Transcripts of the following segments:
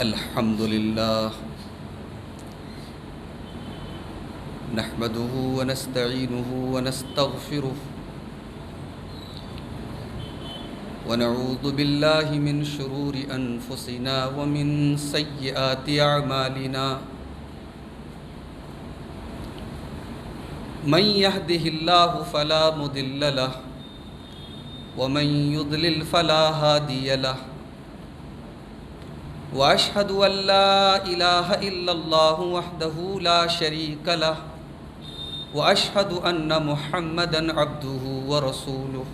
الحمد لله نحمده ونستعينه ونستغفره ونعوذ بالله من شرور أنفسنا ومن سيئات أعمالنا من يهده الله فلا مضل له ومن يضلل فلا هادي له وأشهد أن لا إله إلا الله وحده لا شريك له وأشهد أن محمدًا عبده ورسوله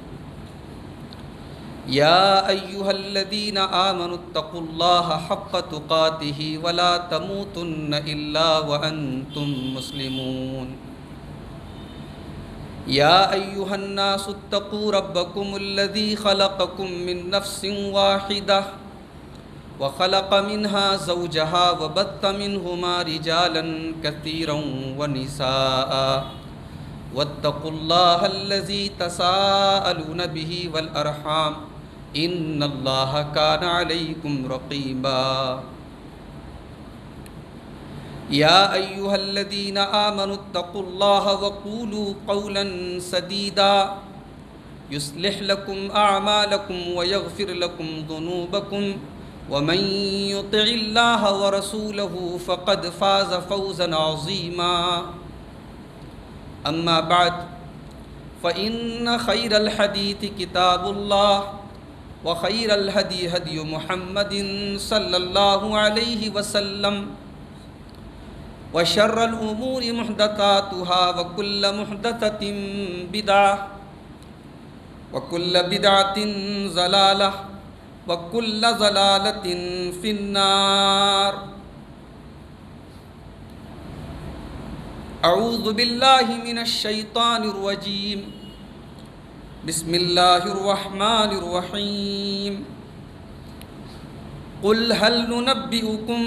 يا أيها الذين آمنوا اتقوا الله حق تقاته ولا تموتن إلا وأنتم مسلمون يا أيها الناس اتقوا ربكم الذي خلقكم من نفس واحدة وخلق منها زوجها وبث منهما رجالا كثيرا ونساء واتقوا الله الذي تساءلون به والأرحام إن الله كان عليكم رقيبا يا أيها الذين آمنوا اتقوا الله وقولوا قولا سديدا يصلح لكم أعمالكم ويغفر لكم ذنوبكم ومن يطع الله ورسوله فقد فاز فوزا عظيما أما بعد فإن خير الحديث كتاب الله وخير الهدي هدي محمد صلى الله عليه وسلم وشر الأمور محدثاتها وكل محدثة بدعة وكل بدعة ضلالة وَكُلَّ ضَلَالَةٍ فِي النَّارِ اعوذ باللہ من الشیطان الرجیم بسم اللہ الرحمن الرحیم قل هل ننبئكم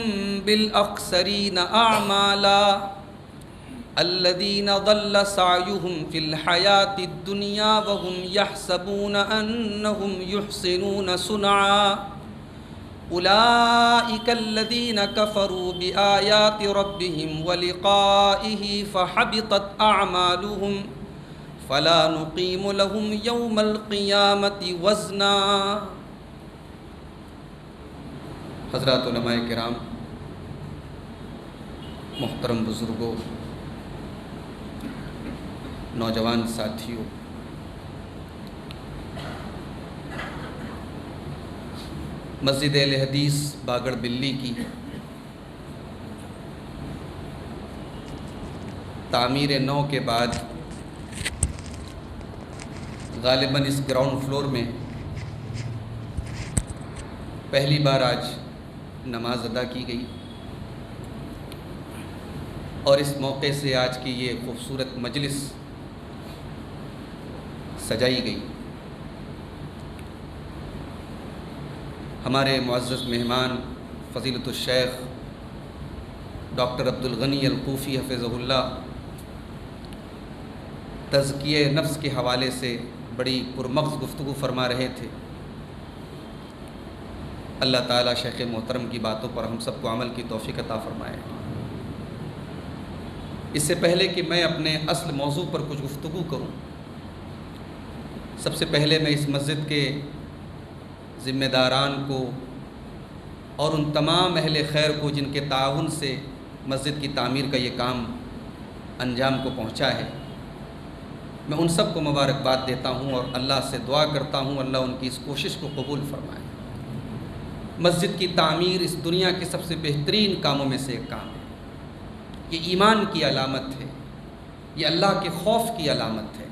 بالأخسرین اعمالا الذين ضل سعيهم في الحياة الدنيا وهم يحسبون أنهم يحسنون صنعا أولئك الذين كفروا بآيات ربهم ولقائه فحبطت أعمالهم فلا نقيم لهم يوم القيامة وزنا. حضرات علماء کرام، محترم بزرگوں، نوجوان ساتھیوں، مسجد اہل حدیث باگڑ بلی کی تعمیر نو کے بعد غالباً اس گراؤنڈ فلور میں پہلی بار آج نماز ادا کی گئی اور اس موقع سے آج کی یہ خوبصورت مجلس سجائی گئی. ہمارے معزز مہمان فضیلت الشیخ ڈاکٹر عبدالغنی الکوفی حفظہ اللہ تزکیہ نفس کے حوالے سے بڑی پرمغز گفتگو فرما رہے تھے. اللہ تعالیٰ شیخ محترم کی باتوں پر ہم سب کو عمل کی توفیق عطا فرمائے. اس سے پہلے کہ میں اپنے اصل موضوع پر کچھ گفتگو کروں، سب سے پہلے میں اس مسجد کے ذمہ داران کو اور ان تمام اہل خیر کو جن کے تعاون سے مسجد کی تعمیر کا یہ کام انجام کو پہنچا ہے، میں ان سب کو مبارکباد دیتا ہوں اور اللہ سے دعا کرتا ہوں اللہ ان کی اس کوشش کو قبول فرمائے. مسجد کی تعمیر اس دنیا کے سب سے بہترین کاموں میں سے ایک کام ہے. یہ ایمان کی علامت ہے، یہ اللہ کے خوف کی علامت ہے.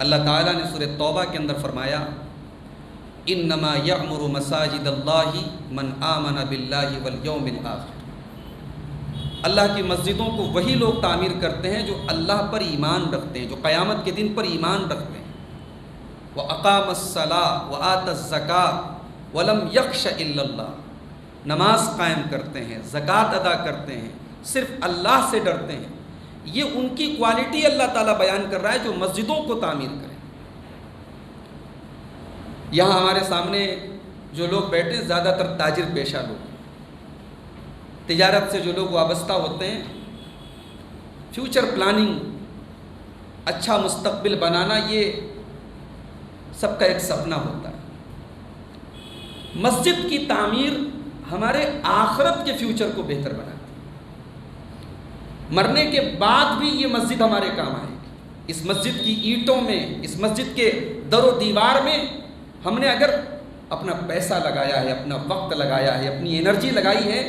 اللہ تعالیٰ نے سورہ توبہ کے اندر فرمایا انما یعمر مساجد اللہ من آمن باللہ والیوم الآخر. اللہ کی مسجدوں کو وہی لوگ تعمیر کرتے ہیں جو اللہ پر ایمان رکھتے ہیں، جو قیامت کے دن پر ایمان رکھتے ہیں. وَأَقَامَ الصَّلَاةَ وَآتَى الزَّكَاةَ وَلَمْ يَخْشَ إِلَّا اللَّهَ. نماز قائم کرتے ہیں، زکوٰۃ ادا کرتے ہیں، صرف اللہ سے ڈرتے ہیں. یہ ان کی کوالٹی اللہ تعالیٰ بیان کر رہا ہے جو مسجدوں کو تعمیر کریں. یہاں ہمارے سامنے جو لوگ بیٹھے زیادہ تر تاجر پیشہ لوگ، تجارت سے جو لوگ وابستہ ہوتے ہیں، فیوچر پلاننگ، اچھا مستقبل بنانا، یہ سب کا ایک سپنا ہوتا ہے۔ مسجد کی تعمیر ہمارے آخرت کے فیوچر کو بہتر بناتی ہے۔ مرنے کے بعد بھی یہ مسجد ہمارے کام آئے گی۔ اس مسجد کی اینٹوں میں، اس مسجد کے در و دیوار میں ہم نے اگر اپنا پیسہ لگایا ہے، اپنا وقت لگایا ہے، اپنی انرجی لگائی ہے،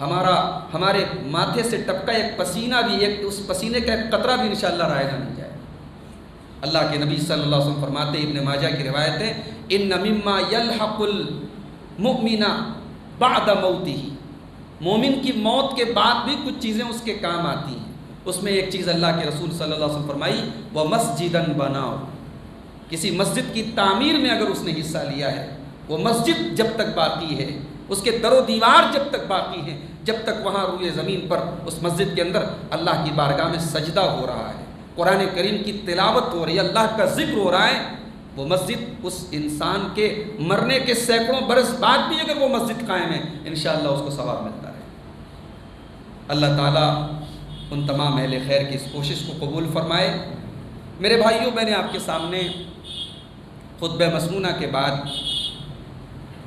ہمارے ماتھے سے ٹپکا ایک پسینہ بھی، اس پسینے کا ایک قطرہ بھی انشاءاللہ رائے نہ نہیں جائے۔ اللہ کے نبی صلی اللہ علیہ وسلم فرماتے ہیں، ابن ماجہ کی روایت ہے، ان مما یلحق المؤمن بعد موتہ، مومن کی موت کے بعد بھی کچھ چیزیں اس کے کام آتی ہیں۔ اس میں ایک چیز اللہ کے رسول صلی اللہ علیہ وسلم فرمائی، وہ مسجدن بناؤ، کسی مسجد کی تعمیر میں اگر اس نے حصہ لیا ہے، وہ مسجد جب تک باقی ہے، اس کے در و دیوار جب تک باقی ہیں، جب تک وہاں روئے زمین پر اس مسجد کے اندر اللہ کی بارگاہ میں سجدہ ہو رہا ہے، قرآن کریم کی تلاوت ہو رہی ہے، اللہ کا ذکر ہو رہا ہے، وہ مسجد اس انسان کے مرنے کے سینکڑوں برس بعد بھی اگر وہ مسجد قائم ہے، انشاءاللہ اس کو ثواب ملتا ہے۔ اللہ تعالیٰ ان تمام اہل خیر کی اس کوشش کو قبول فرمائے۔ میرے بھائیوں، میں نے آپ کے سامنے خطبہ مسنونہ کے بعد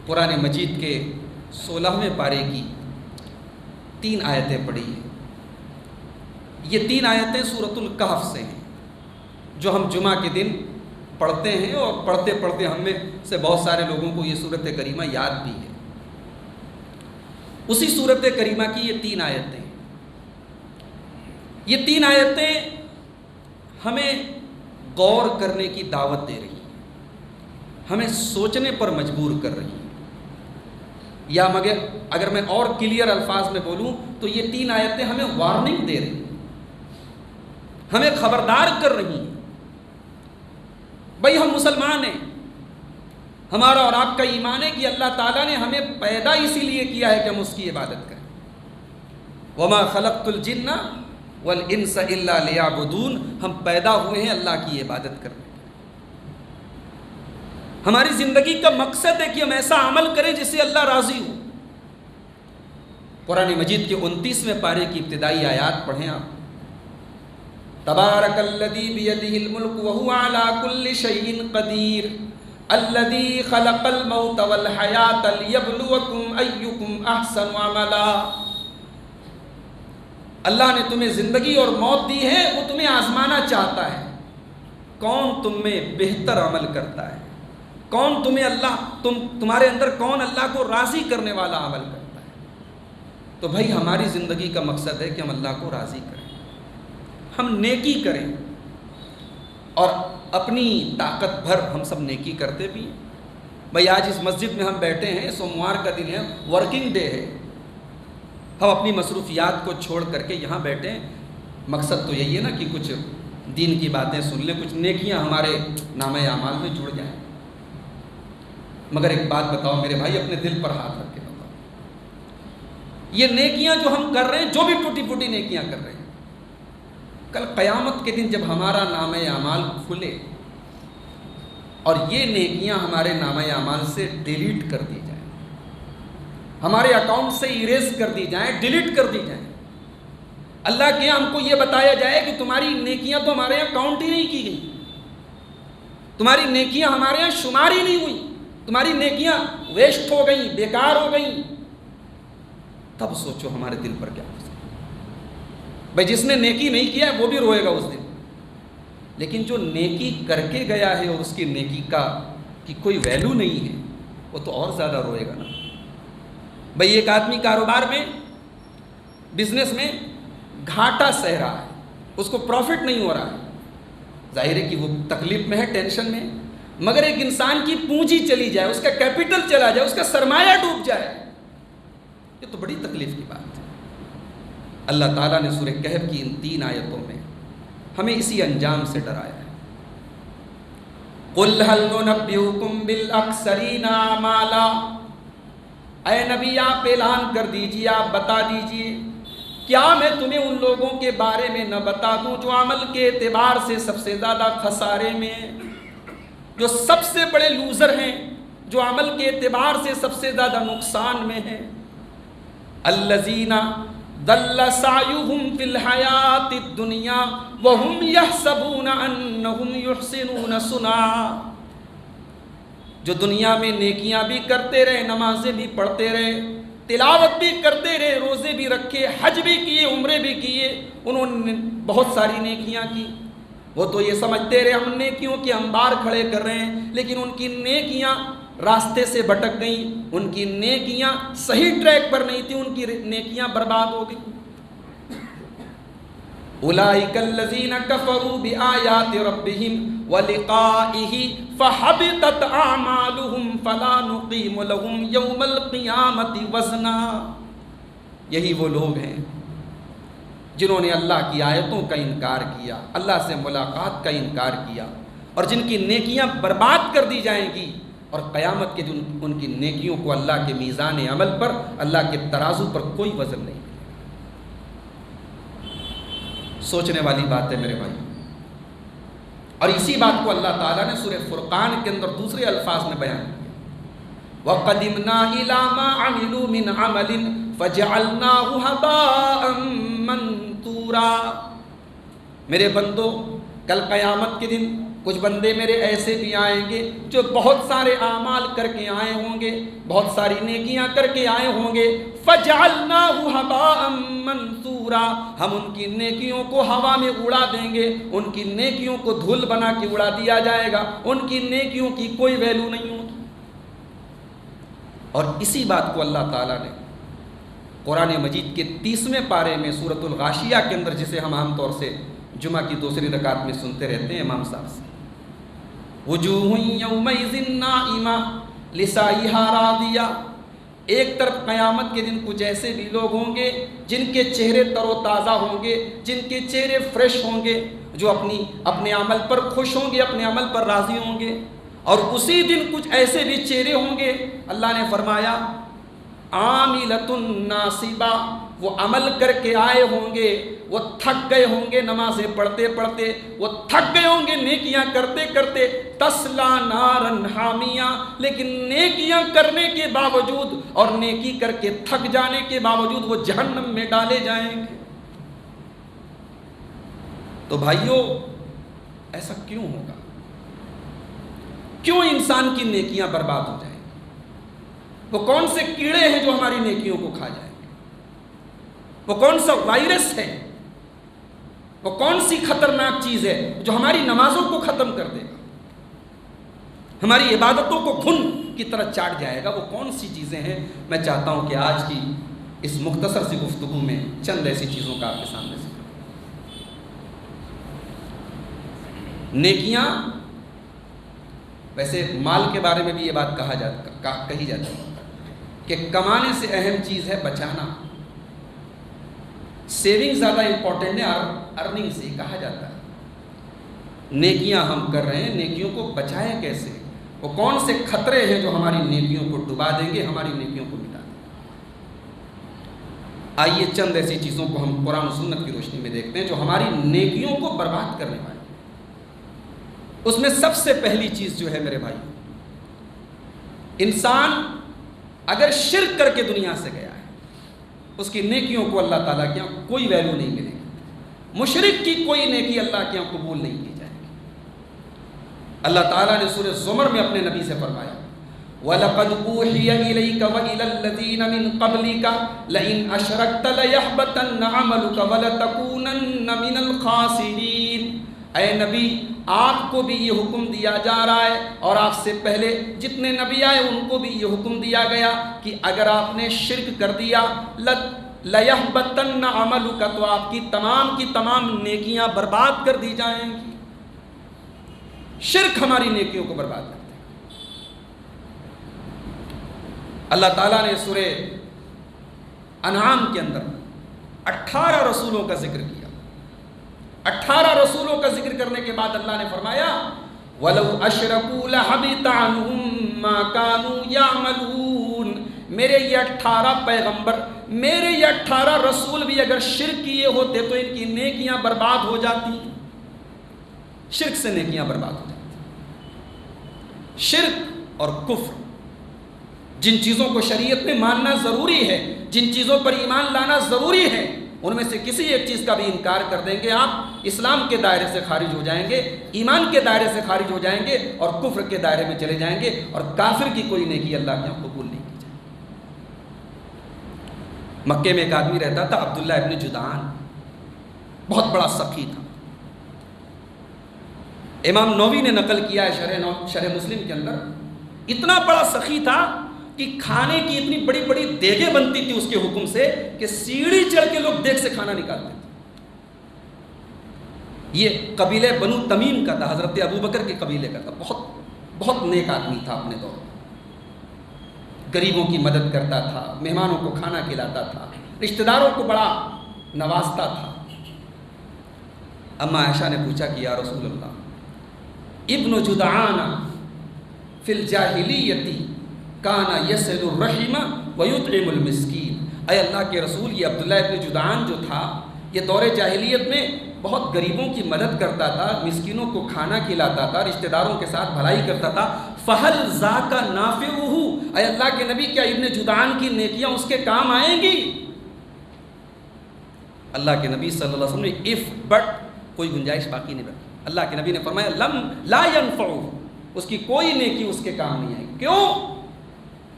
قرآن مجید کے 16ویں پارے کی 3 آیتیں پڑھی ہیں۔ یہ 3 آیتیں سورۃ الکہف سے ہیں، جو ہم جمعہ کے دن پڑھتے ہیں، اور پڑھتے پڑھتے ہم میں سے بہت سارے لوگوں کو یہ سورۃ کریمہ یاد بھی ہے۔ اسی سورۃ کریمہ کی یہ 3 آیتیں، یہ 3 آیتیں ہمیں غور کرنے کی دعوت دے رہی ہیں، ہمیں سوچنے پر مجبور کر رہی ہیں، یا مگر اگر میں اور کلیئر الفاظ میں بولوں تو یہ 3 آیتیں ہمیں وارننگ دے رہی ہیں، ہمیں خبردار کر رہی ہیں۔ بھائی ہم مسلمان ہیں، ہمارا اور آپ کا ایمان ہے کہ اللہ تعالیٰ نے ہمیں پیدا اسی لیے کیا ہے کہ ہم اس کی عبادت کریں۔ وما خلقت الجن والانس الا لیعبدون، ہم پیدا ہوئے ہیں اللہ کی عبادت کرنے۔ ہماری زندگی کا مقصد ہے کہ ہم ایسا عمل کریں جس سے اللہ راضی ہو۔ قرآن مجید کے 29ویں پارے کی ابتدائی آیات پڑھیں آپ۔ تبارک الذی بیدہ الملک وہو علی کل شیء قدیر الذی خلق الموت والحیاۃ لیبلوکم ایکم احسن عملا۔ اللہ نے تمہیں زندگی اور موت دی ہے، وہ تمہیں آزمانا چاہتا ہے، کون تم میں بہتر عمل کرتا ہے، کون تمہارے اندر کون اللہ کو راضی کرنے والا عمل کرتا ہے۔ تو بھائی ہماری زندگی کا مقصد ہے کہ ہم اللہ کو راضی کریں، ہم نیکی کریں، اور اپنی طاقت بھر ہم سب نیکی کرتے بھی ہیں۔ بھائی آج اس مسجد میں ہم بیٹھے ہیں، سوموار کا دن ہے، ورکنگ ڈے ہے، ہم اپنی مصروفیات کو چھوڑ کر کے یہاں بیٹھے ہیں، مقصد تو یہی ہے نا کہ کچھ دین کی باتیں سن لیں، کچھ نیکیاں ہمارے نامہ اعمال میں جڑ جائیں۔ مگر ایک بات بتاؤ میرے بھائی، اپنے دل پر ہاتھ رکھ کے بتاؤ، یہ نیکیاں جو ہم کر رہے ہیں، جو بھی ٹوٹی پھوٹی نیکیاں کر رہے ہیں، کل قیامت کے دن جب ہمارا نامہ اعمال کھلے اور یہ نیکیاں ہمارے نامہ اعمال سے ڈیلیٹ کر دی جائیں، ہمارے اکاؤنٹ سے ایریز کر دی جائیں، ڈیلیٹ کر دی جائیں، اللہ کے ہم کو یہ بتایا جائے کہ تمہاری نیکیاں تو ہمارے یہاں کاؤنٹ ہی نہیں کی گئی، تمہاری نیکیاں ہمارے یہاں شمار ہی نہیں ہوئی، تمہاری نیکیاں ویسٹ ہو گئیں، بیکار ہو گئیں، تب سوچو ہمارے دل پر کیا ہو سکتا ہے۔ بھائی جس نے نیکی نہیں کیا ہے وہ بھی روئے گا اس دن، لیکن جو نیکی کر کے گیا ہے اور اس کی نیکی کی کوئی ویلیو نہیں ہے، وہ تو اور زیادہ روئے گا نا۔ بھائی ایک آدمی کاروبار میں، بزنس میں گھاٹا سہ رہا ہے، اس کو پروفٹ نہیں ہو رہا ہے، ظاہر ہے کہ وہ تکلیف میں ہے، ٹینشن میں ہے، مگر ایک انسان کی پونجی چلی جائے، اس کا کیپٹل چلا جائے، اس کا سرمایہ ڈوب جائے، یہ تو بڑی تکلیف کی بات ہے۔ اللہ تعالیٰ نے سورہ کہف کی ان 3 آیتوں میں ہمیں اسی انجام سے ڈرایا ہے۔ قُلْ هَلْ نُنَبِّئُكُمْ بِالْأَخْسَرِينَ أَعْمَالًا، اے نبی آپ اعلان کر دیجئے، آپ بتا دیجئے، کیا میں تمہیں ان لوگوں کے بارے میں نہ بتا دوں جو عمل کے اعتبار سے سب سے زیادہ خسارے میں ہیں، جو سب سے بڑے لوزر ہیں، جو عمل کے اعتبار سے سب سے زیادہ نقصان میں ہیں۔ الذین ضل سعیہم فی الحیاۃ الدنیا وہم یحسبون انہم یحسنون صنعا، جو دنیا میں نیکیاں بھی کرتے رہے، نمازیں بھی پڑھتے رہے، تلاوت بھی کرتے رہے، روزے بھی رکھے، حج بھی کیے، عمرے بھی کیے، انہوں نے بہت ساری نیکیاں کی، وہ تو یہ سمجھتے رہے ہم نیکیوں کے انبار کھڑے کر رہے ہیں، لیکن ان کی نیکیاں راستے سے بھٹک گئیں، ان کی نیکیاں صحیح ٹریک پر نہیں تھیں، ان کی نیکیاں برباد ہو گئیں۔ اولئک الذین کفروا بآیات ربہم ولقائہ فحبطت اعمالہم فلا نقیم لہم یوم القیامۃ وزنا، یہی وہ لوگ ہیں جنہوں نے اللہ کی آیتوں کا انکار کیا، اللہ سے ملاقات کا انکار کیا، اور جن کی نیکیاں برباد کر دی جائیں گی، اور قیامت کے دن ان کی نیکیوں کو اللہ کے میزان عمل پر، اللہ کے ترازو پر کوئی وزن نہیں۔ سوچنے والی بات ہے میرے بھائی، اور اسی بات کو اللہ تعالیٰ نے سورہ فرقان کے اندر دوسرے الفاظ میں بیان کیا، وَقَدِمْنَا إِلَىٰ مَا عَمِلُوا مِنْ عَمَلٍ فَجَعَلْنَاهُ هَبَاءً مَنْثُورًا۔ میرے بندو، کل قیامت کے دن کچھ بندے میرے ایسے بھی آئیں گے جو بہت سارے اعمال کر کے آئے ہوں گے، بہت ساری نیکیاں کر کے آئے ہوں گے، فَجَعَلْنَاهُ هَبَاءً مَنْثُورًا، ہم ان کی نیکیوں کو ہوا میں اڑا دیں گے، ان کی نیکیوں کو دھول بنا کے اڑا دیا جائے گا، ان کی نیکیوں کی کوئی ویلو نہیں ہوگی۔ اور اسی بات کو اللہ تعالیٰ نے قرآن مجید کے 30ویں پارے میں سورۃ الغاشیہ کے اندر، جسے ہم عام طور سے جمعہ کی دوسری رکعت میں سنتے رہتے ہیں امام صاحب سے، وجوہ یومئذ ناعمہ لسعیہا راضیہ، ایک طرف قیامت کے دن کچھ ایسے بھی لوگ ہوں گے جن کے چہرے تر و تازہ ہوں گے، جن کے چہرے فریش ہوں گے، جو اپنے عمل پر خوش ہوں گے، اپنے عمل پر راضی ہوں گے، اور اسی دن کچھ ایسے بھی چہرے ہوں گے، اللہ نے فرمایا عاملۃ ناصبہ، وہ عمل کر کے آئے ہوں گے، وہ تھک گئے ہوں گے نمازیں پڑھتے پڑھتے، وہ تھک گئے ہوں گے نیکیاں کرتے کرتے، تسلا نارن حامیہ، لیکن نیکیاں کرنے کے باوجود اور نیکی کر کے تھک جانے کے باوجود وہ جہنم میں ڈالے جائیں گے۔ تو بھائیوں، ایسا کیوں ہوگا؟ کیوں انسان کی نیکیاں برباد ہو جائیں گی؟ وہ کون سے کیڑے ہیں جو ہماری نیکیوں کو کھا جائیں گے؟ وہ کون سا وائرس ہے، وہ کون سی خطرناک چیز ہے جو ہماری نمازوں کو ختم کر دے گا، ہماری عبادتوں کو گھن کی طرح چاٹ جائے گا؟ وہ کون سی چیزیں ہیں؟ میں چاہتا ہوں کہ آج کی اس مختصر سی گفتگو میں چند ایسی چیزوں کا آپ کے سامنے ذکر۔ نیکیاں، ویسے مال کے بارے میں بھی یہ بات کہی جاتی ہے کہ کمانے سے اہم چیز ہے بچانا، سیونگ زیادہ امپورٹنٹ ہے ارننگ سے، کہا جاتا ہے۔ نیکیاں ہم کر رہے ہیں، نیکیوں کو بچائیں کیسے؟ وہ کون سے خطرے ہیں جو ہماری نیکیوں کو ڈبا دیں گے، ہماری نیکیوں کو مٹا دیں گے؟ آئیے چند ایسی چیزوں کو ہم قرآن و سنت کی روشنی میں دیکھتے ہیں جو ہماری نیکیوں کو برباد کرنے والی۔ اس میں سب سے پہلی چیز جو ہے میرے بھائی، انسان اگر شرک کر کے دنیا سے گیا ہے، اس کی نیکیوں کو اللہ تعالیٰ کے یہاں کوئی ویلیو نہیں ملے گی، مشرک کی کوئی نیکی اللہ کے یہاں قبول نہیں کی جائے گی۔ اللہ تعالیٰ نے سورہ زمر میں اپنے نبی سے فرمایا، وَلَقَدْ أُوحِيَ إِلَيْكَ وَإِلَى الَّذِينَ مِن قَبْلِكَ لَئِنْ أَشْرَكْتَ لَيَحْبَطَنَّ عَمَلُكَ وَلَتَكُونَنَّ مِنَ الْخَاسِرِينَ۔ اے نبی، آپ کو بھی یہ حکم دیا جا رہا ہے، اور آپ سے پہلے جتنے نبی آئے ان کو بھی یہ حکم دیا گیا کہ اگر آپ نے شرک کر دیا، لَيَحْبَطَنَّ عَمَلُكَ، تو آپ کی تمام نیکیاں برباد کر دی جائیں گی۔ شرک ہماری نیکیوں کو برباد کرتا ہے۔ اللہ تعالیٰ نے سورہ انعام کے اندر 18 رسولوں کا ذکر کیا۔ 18 رسولوں کا ذکر کرنے کے بعد اللہ نے فرمایا، وَلَوْ أَشْرَكُوا لَحَبِطَ عَنْهُمْ مَا كَانُوا يَعْمَلُونَ۔ میرے یہ 18 پیغمبر، میرے یہ 18 رسول بھی اگر شرک کیے ہوتے تو ان کی نیکیاں برباد ہو جاتی۔ شرک سے نیکیاں برباد ہو جاتی۔ شرک اور کفر، جن چیزوں کو شریعت میں ماننا ضروری ہے، جن چیزوں پر ایمان لانا ضروری ہے ان میں سے کسی ایک چیز کا بھی انکار کر دیں گے آپ اسلام کے دائرے سے خارج ہو جائیں گے، ایمان کے دائرے سے خارج ہو جائیں گے اور کفر کے دائرے میں چلے جائیں گے، اور کافر کی کوئی نیکی اللہ کے یہاں قبول نہیں کی جائے۔ مکے میں ایک آدمی رہتا تھا عبداللہ ابن جدعان، بہت بڑا سخی تھا۔ امام نووی نے نقل کیا ہے شرح مسلم کے اندر، اتنا بڑا سخی تھا کہ کھانے کی اتنی بڑی بڑی دیگیں بنتی تھی اس کے حکم سے کہ سیڑھی چڑھ کے لوگ دیگ سے کھانا نکالتے تھے۔ یہ قبیلہ بنو تمیم کا تھا، حضرت ابوبکر کے قبیلے کا تھا، بہت نیک آدمی تھا اپنے دور میں، غریبوں کی مدد کرتا تھا، مہمانوں کو کھانا کھلاتا تھا، رشتہ داروں کو بڑا نوازتا تھا۔ اما عائشہ نے پوچھا کہ یا رسول اللہ، ابن جدعان فی الجاہلیتی کانا یصل الرحم ویطعم المسکین، اے اللہ کے رسول، یہ عبداللہ ابن جدعان جو تھا یہ دور جاہلیت میں بہت غریبوں کی مدد کرتا تھا، مسکینوں کو کھانا کھلاتا تھا، رشتہ داروں کے ساتھ بھلائی کرتا تھا، فہل ذاک نافعہ، اے اللہ کے نبی کیا ابن جدعان کی نیکیاں اس کے کام آئیں گی؟ اللہ کے نبی صلی اللہ علیہ وسلم نے اف بٹ کوئی گنجائش باقی نہیں رکھی۔ اللہ کے نبی نے فرمایا لم لا ينفع، اس کی کوئی نیکی اس کے کام نہیں آئے گی۔ کیوں؟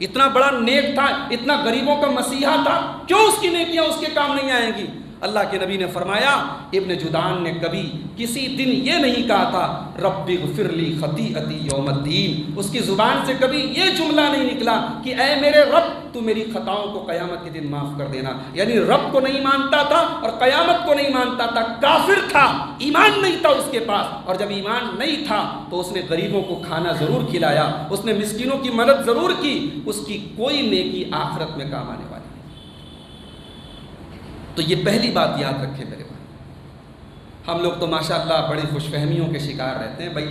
اتنا بڑا نیک تھا، اتنا غریبوں کا مسیحا تھا، کیوں اس کی نیکیاں اس کے کام نہیں آئیں گی؟ اللہ کے نبی نے فرمایا ابن جدعان نے کبھی کسی دن یہ نہیں کہا تھا رب اغفر لی خطیئتی یوم الدین، اس کی زبان سے کبھی یہ جملہ نہیں نکلا کہ اے میرے رب تو میری خطاؤں کو قیامت کے دن معاف کر دینا۔ یعنی رب کو نہیں مانتا تھا اور قیامت کو نہیں مانتا تھا، کافر تھا، ایمان نہیں تھا اس کے پاس، اور جب ایمان نہیں تھا تو اس نے غریبوں کو کھانا ضرور کھلایا، اس نے مسکینوں کی مدد ضرور کی، اس کی کوئی نیکی آخرت میں کام آنے والی۔ تو یہ پہلی بات یاد رکھیں میرے بھائی۔ ہم لوگ تو ماشاءاللہ بڑی خوش فہمیوں کے شکار رہتے ہیں، بھائی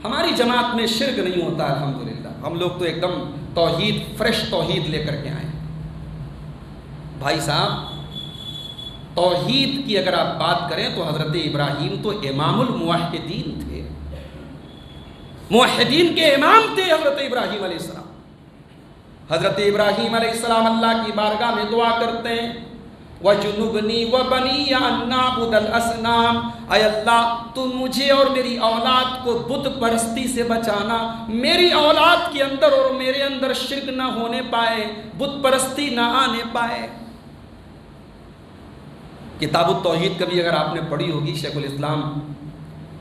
ہماری جماعت میں شرک نہیں ہوتا الحمدللہ، ہم لوگ تو ایک دم توحید، فریش توحید لے کر کے آئے ہیں۔ بھائی صاحب، توحید کی اگر آپ بات کریں تو حضرت ابراہیم تو امام الموحدین تھے، موحدین کے امام تھے حضرت ابراہیم علیہ السلام۔ حضرت ابراہیم علیہ السلام اللہ کی بارگاہ میں دعا کرتے ہیں وَجُنُبْنِي وَبَنِيَّ أَن نَّعْبُدَ الْأَصْنَامَ، اے اللہ تو مجھے اور میری اولاد کو بت پرستی سے بچانا، میری اولاد کے اندر اور میرے اندر شرک نہ ہونے پائے، بت پرستی نہ آنے پائے۔ کتاب التوحید کبھی اگر آپ نے پڑھی ہوگی، شیخ الاسلام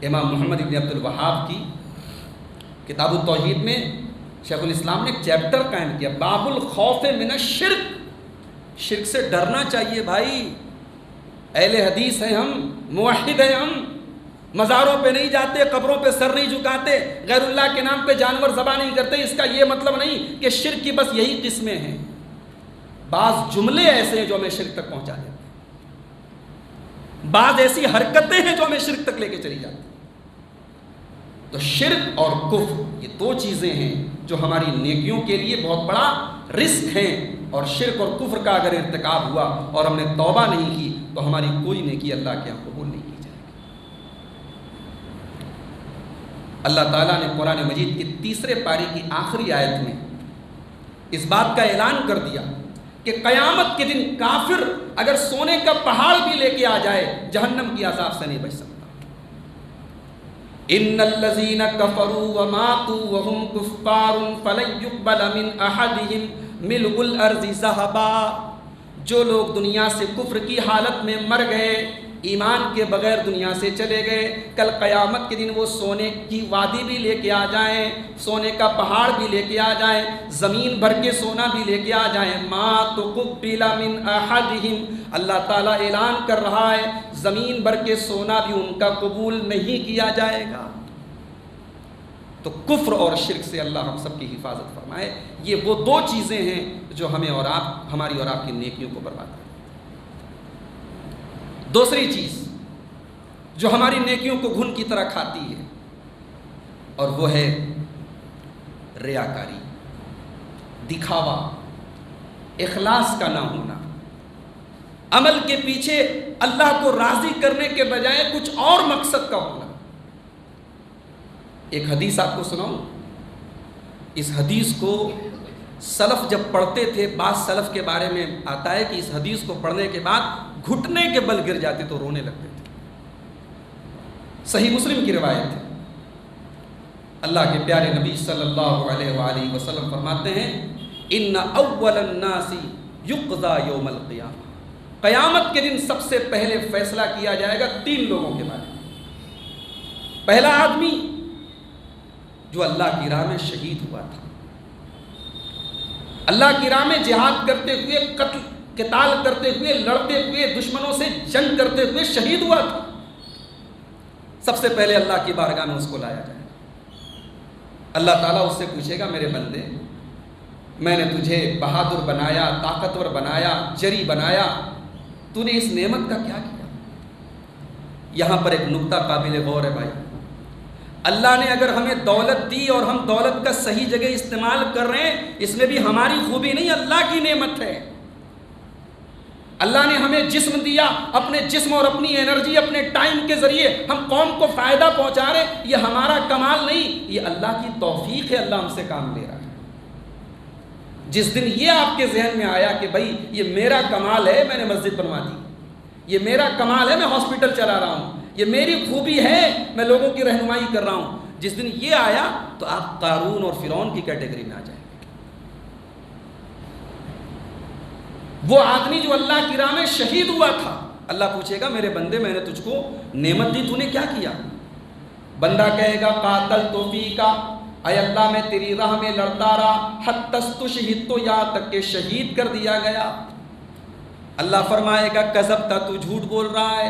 امام محمد ابن عبد الوہاب کی کتاب التوحید میں شیخ الاسلام نے ایک چیپٹر قائم کیا، باب الخوف من الشرک، شرک سے ڈرنا چاہیے بھائی۔ اہل حدیث ہیں ہم، موحد ہیں ہم، مزاروں پہ نہیں جاتے، قبروں پہ سر نہیں جھکاتے، غیر اللہ کے نام پہ جانور ذبح نہیں کرتے۔ اس کا یہ مطلب نہیں کہ شرک کی بس یہی قسمیں ہیں، بعض جملے ایسے ہیں جو ہمیں شرک تک پہنچا دیتے ہیں، بعض ایسی حرکتیں ہیں جو ہمیں شرک تک لے کے چلی جاتی ہیں۔ تو شرک اور کفر یہ دو چیزیں ہیں جو ہماری نیکیوں کے لیے بہت بڑا رسک ہیں، اور شرک اور کفر کا اگر ارتکاب ہوا اور ہم نے توبہ نہیں کی تو ہماری کوئی نیکی اللہ کے یہاں قبول نہیں کی جائے گی۔ اللہ تعالیٰ نے قرآن مجید کی 3 پارے کی آخری آیت میں اس بات کا اعلان کر دیا کہ قیامت کے دن کافر اگر سونے کا پہاڑ بھی لے کے آ جائے جہنم کی عذاب سے نہیں بچ سکتا۔ ان الذين كفروا وماتوا وهم كفار فلن يقبل من احدهم ملء الارض ذهبا، جو لوگ دنیا سے کفر کی حالت میں مر گئے، ایمان کے بغیر دنیا سے چلے گئے، کل قیامت کے دن وہ سونے کی وادی بھی لے کے آ جائیں، سونے کا پہاڑ بھی لے کے آ جائیں، زمین بھر کے سونا بھی لے کے آ جائیں، ما تقبل من احدهم، اللہ تعالیٰ اعلان کر رہا ہے زمین بھر کے سونا بھی ان کا قبول نہیں کیا جائے گا۔ تو کفر اور شرک سے اللہ ہم سب کی حفاظت فرمائے۔ یہ وہ 2 چیزیں ہیں جو ہمیں اور آپ، ہماری اور آپ کی نیکیوں کو برباد کریں۔ دوسری چیز جو ہماری نیکیوں کو گھن کی طرح کھاتی ہے اور وہ ہے ریاکاری، دکھاوا، اخلاص کا نہ ہونا، عمل کے پیچھے اللہ کو راضی کرنے کے بجائے کچھ اور مقصد کا ہونا۔ ایک حدیث آپ کو سناؤں، اس حدیث کو سلف جب پڑھتے تھے، بعض سلف کے بارے میں آتا ہے کہ اس حدیث کو پڑھنے کے بعد گھٹنے کے بل گر جاتے تو رونے لگتے تھے۔ صحیح مسلم کی روایت ہے، اللہ کے پیارے نبی صلی اللہ علیہ وآلہ وسلم فرماتے ہیں ان اول الناس یقضى یوم القیامہ، قیامت کے دن سب سے پہلے فیصلہ کیا جائے گا 3 لوگوں کے بارے میں۔ پہلا آدمی جو اللہ کی راہ میں شہید ہوا تھا، اللہ کی راہ میں جہاد کرتے ہوئے، قتال کرتے ہوئے، لڑتے ہوئے، دشمنوں سے جنگ کرتے ہوئے شہید ہوا تھا، سب سے پہلے اللہ کی بارگاہ میں اس کو لایا جائے گا۔ اللہ تعالیٰ اس سے پوچھے گا میرے بندے، میں نے تجھے بہادر بنایا، طاقتور بنایا، جری بنایا، تو نے اس نعمت کا کیا کیا؟ یہاں پر ایک نقطہ قابل غور ہے بھائی، اللہ نے اگر ہمیں دولت دی اور ہم دولت کا صحیح جگہ استعمال کر رہے ہیں، اس میں بھی ہماری خوبی نہیں، اللہ کی نعمت ہے۔ اللہ نے ہمیں جسم دیا، اپنے جسم اور اپنی انرجی، اپنے ٹائم کے ذریعے ہم قوم کو فائدہ پہنچا رہے، یہ ہمارا کمال نہیں، یہ اللہ کی توفیق ہے، اللہ ہم سے کام لے رہا ہے۔ جس دن یہ آپ کے ذہن میں آیا کہ بھائی یہ میرا کمال ہے، میں نے مسجد بنوا دی، یہ میرا کمال ہے، میں ہاسپٹل چلا رہا ہوں، یہ میری خوبی ہے، میں لوگوں کی رہنمائی کر رہا ہوں، جس دن یہ آیا تو آپ قارون اور فرعون کی کیٹیگری میں آ جائیں گے۔ وہ آدمی جو اللہ کی راہ میں شہید ہوا تھا، اللہ پوچھے گا میرے بندے میں نے تجھ کو نعمت دی، تو نے کیا کیا؟ بندہ کہے گا قاتلت فیکا، اے اللہ میں تیری راہ میں لڑتا رہا، حتی استشہدت، تو یہاں تک کہ شہید کر دیا گیا۔ اللہ فرمائے گا کذبت، تو جھوٹ بول رہا ہے،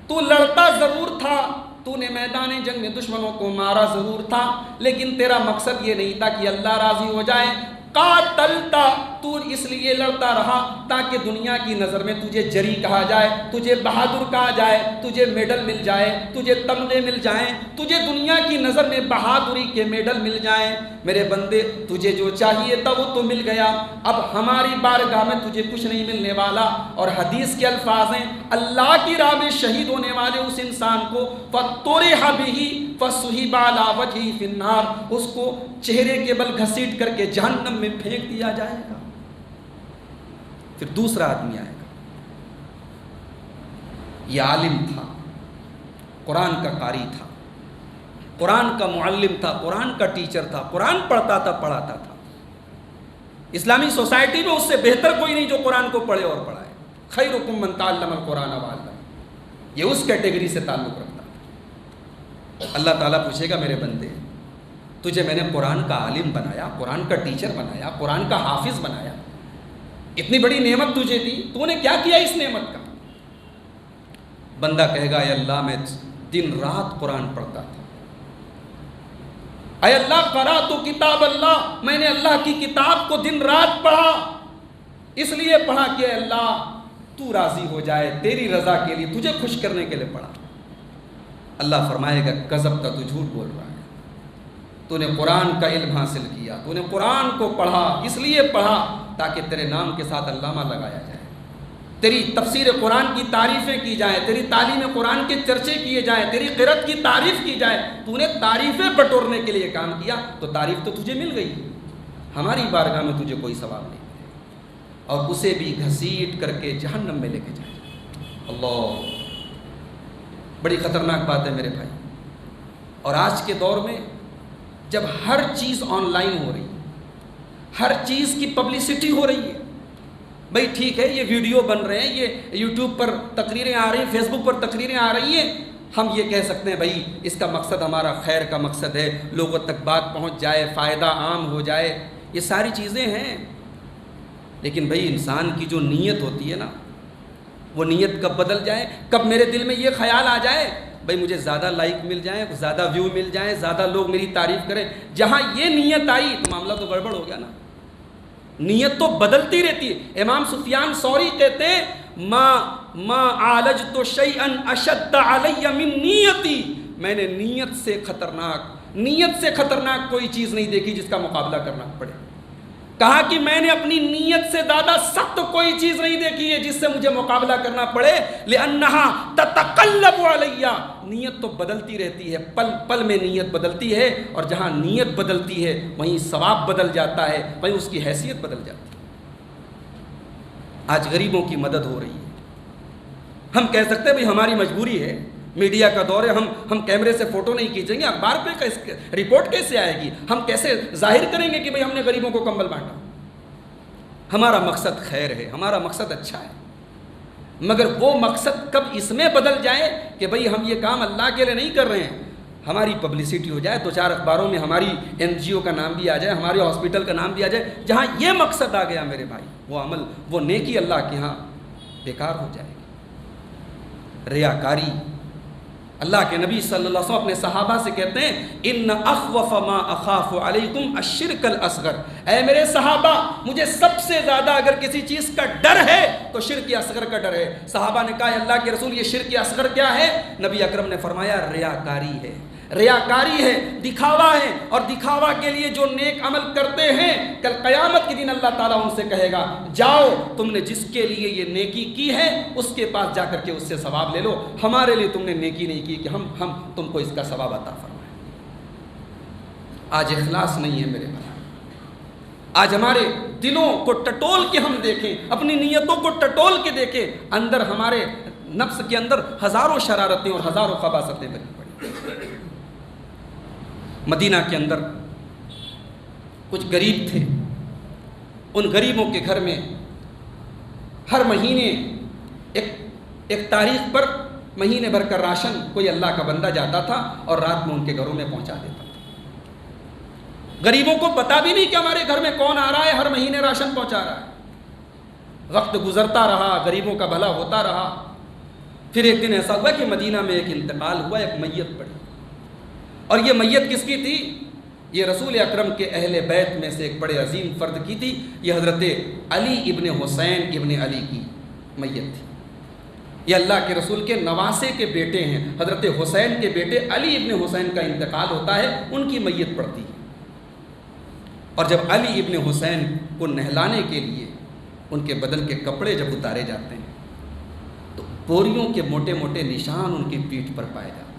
تو لڑتا ضرور تھا، تو نے میدان جنگ میں دشمنوں کو مارا ضرور تھا، لیکن تیرا مقصد یہ نہیں تھا کہ اللہ راضی ہو جائے۔ قاتلتا، تو اس لیے لڑتا رہا تاکہ دنیا کی نظر میں تجھے جری کہا جائے، تجھے بہادر کہا جائے، تجھے میڈل مل جائے، تجھے تمغے مل جائیں، تجھے دنیا کی نظر میں بہادری کے میڈل مل جائیں۔ میرے بندے تجھے جو چاہیے تھا وہ تو مل گیا، اب ہماری بارگاہ میں تجھے کچھ نہیں ملنے والا۔ اور حدیث کے الفاظ ہیں اللہ کی راہ میں شہید ہونے والے اس انسان کو فَطُرِحَ بِهِ فَصُحِبَ عَلَى وَجْهِهِ فِي النَّارِ، اس کو چہرے کے بل گھسیٹ کر کے جہنم میں پھینک دیا جائے گا۔ پھر دوسرا آدمی آئے گا، یہ عالم تھا، قرآن کا قاری تھا، قرآن کا معلم تھا، قرآن کا ٹیچر تھا، قرآن پڑھتا تھا، پڑھاتا تھا، اسلامی سوسائٹی میں اس سے بہتر کوئی نہیں جو قرآن کو پڑھے اور پڑھائے۔ خیرکم من تعلم القرآن وعلمہ، یہ اس کیٹیگری سے تعلق رکھتا تھا۔ اللہ تعالیٰ پوچھے گا میرے بندے تجھے میں نے قرآن کا عالم بنایا، قرآن کا ٹیچر بنایا، قرآن کا حافظ بنایا، اتنی بڑی نعمت تجھے دی، تو نے کیا کیا اس نعمت کا؟ بندہ کہے گا اے اللہ میں دن رات قرآن پڑھتا تھا، اے اللہ قرأت کتاب اللہ، میں نے اللہ کی کتاب کو دن رات پڑھا، اس لیے پڑھا کہ اے اللہ تو راضی ہو جائے، تیری رضا کے لیے، تجھے خوش کرنے کے لیے پڑھا۔ اللہ فرمائے گا کذبت، تو جھوٹ بول رہا ہے، تو نے قرآن کا علم حاصل کیا، تو نے قرآن کو پڑھا، اس لیے پڑھا تاکہ تیرے نام کے ساتھ علامہ لگایا جائے، تیری تفسیر قرآن کی تعریفیں کی جائیں، تیری تعلیم قرآن کے چرچے کیے جائیں، تیری قرأت کی تعریف کی جائے، تو نے تعریفیں بٹورنے کے لیے کام کیا، تو تعریف تو تجھے مل گئی، ہماری بارگاہ میں تجھے کوئی ثواب نہیں ملے، اور اسے بھی گھسیٹ کر کے جہنم میں لے کے جائے۔ اللہ، بڑی خطرناک بات ہے میرے بھائی۔ اور آج کے دور میں جب ہر چیز آن لائن ہو رہی ہے، ہر چیز کی پبلسٹی ہو رہی ہے، بھائی ٹھیک ہے یہ ویڈیو بن رہے ہیں، یہ یوٹیوب پر تقریریں آ رہی ہیں، فیس بک پر تقریریں آ رہی ہیں، ہم یہ کہہ سکتے ہیں بھائی اس کا مقصد ہمارا خیر کا مقصد ہے، لوگوں تک بات پہنچ جائے، فائدہ عام ہو جائے، یہ ساری چیزیں ہیں، لیکن بھائی انسان کی جو نیت ہوتی ہے نا، وہ نیت کب بدل جائے، کب میرے دل میں یہ خیال آ جائے بھائی مجھے زیادہ لائک مل جائیں، زیادہ ویو مل جائیں، زیادہ لوگ میری تعریف کریں، جہاں یہ نیت آئی تو معاملہ تو گڑبڑ ہو گیا نا۔ نیت تو بدلتی رہتی ہے۔ امام سفیان ثوری کہتے ہیں ما عالجت شیئا اشد علی من نیتی، میں نے نیت سے خطرناک کوئی چیز نہیں دیکھی جس کا مقابلہ کرنا پڑے۔ کہا کہ میں نے اپنی نیت سے زیادہ سخت کوئی چیز نہیں دیکھی ہے جس سے مجھے مقابلہ کرنا پڑے، لأنها تتقلب علیہ، نیت تو بدلتی رہتی ہے، پل پل میں نیت بدلتی ہے، اور جہاں نیت بدلتی ہے وہیں ثواب بدل جاتا ہے، وہیں اس کی حیثیت بدل جاتی ہے۔ آج غریبوں کی مدد ہو رہی ہے، ہم کہہ سکتے ہیں بھئی ہماری مجبوری ہے، میڈیا کا دور ہے، ہم کیمرے سے فوٹو نہیں کھینچیں گے، اخبار پہ رپورٹ کیسے آئے گی، ہم کیسے ظاہر کریں گے کہ بھئی ہم نے غریبوں کو کمبل بانٹا۔ ہمارا مقصد خیر ہے، ہمارا مقصد اچھا ہے، مگر وہ مقصد کب اس میں بدل جائے کہ بھئی ہم یہ کام اللہ کے لیے نہیں کر رہے ہیں، ہماری پبلسٹی ہو جائے، 2-4 اخباروں میں ہماری NGO کا نام بھی آ جائے، ہمارے ہاسپٹل کا نام بھی آ جائے، جہاں یہ مقصد آ گیا میرے بھائی، وہ عمل، وہ نیکی اللہ کے ہاں بیکار ہو جائے گی۔ ریاکاری، اللہ کے نبی صلی اللہ علیہ وسلم اپنے صحابہ سے کہتے ہیں ان اخوف ما اخاف علیکم الشرک الاصغر، اے میرے صحابہ مجھے سب سے زیادہ اگر کسی چیز کا ڈر ہے تو شرک اصغر کا ڈر ہے۔ صحابہ نے کہا اللہ کے رسول یہ شرک اصغر کیا ہے؟ نبی اکرم نے فرمایا ریاکاری ہے، ریاکاری ہے، دکھاوا ہے، اور دکھاوا کے لیے جو نیک عمل کرتے ہیں کل قیامت کے دن اللہ تعالیٰ ان سے کہے گا جاؤ تم نے جس کے لیے یہ نیکی کی ہے اس کے پاس جا کر کے اس سے ثواب لے لو، ہمارے لیے تم نے نیکی نہیں کی کہ ہم تم کو اس کا ثواب عطا فرمائیں۔ آج اخلاص نہیں ہے میرے بھائی، آج ہمارے دلوں کو ٹٹول کے ہم دیکھیں، اپنی نیتوں کو ٹٹول کے دیکھیں، اندر ہمارے نفس کے اندر ہزاروں شرارتیں اور ہزاروں خباثتیں بنی پڑی۔ مدینہ کے اندر کچھ غریب تھے، ان غریبوں کے گھر میں ہر مہینے ایک تاریخ پر مہینے بھر کا راشن کوئی اللہ کا بندہ جاتا تھا اور رات میں ان کے گھروں میں پہنچا دیتا تھا۔ غریبوں کو پتا بھی نہیں کہ ہمارے گھر میں کون آ رہا ہے، ہر مہینے راشن پہنچا رہا ہے۔ وقت گزرتا رہا، غریبوں کا بھلا ہوتا رہا، پھر ایک دن ایسا ہوا کہ مدینہ میں ایک انتقال ہوا، ایک میت پڑی، اور یہ میت کس کی تھی؟ یہ رسول اکرم کے اہل بیت میں سے ایک بڑے عظیم فرد کی تھی، یہ حضرت علی ابن حسین ابن علی کی میت تھی۔ یہ اللہ کے رسول کے نواسے کے بیٹے ہیں، حضرت حسین کے بیٹے علی ابن حسین کا انتقال ہوتا ہے، ان کی میت پڑتی ہے۔ اور جب علی ابن حسین کو نہلانے کے لیے ان کے بدن کے کپڑے جب اتارے جاتے ہیں تو بوریوں کے موٹے موٹے نشان ان کی پیٹھ پر پائے جاتے ہیں۔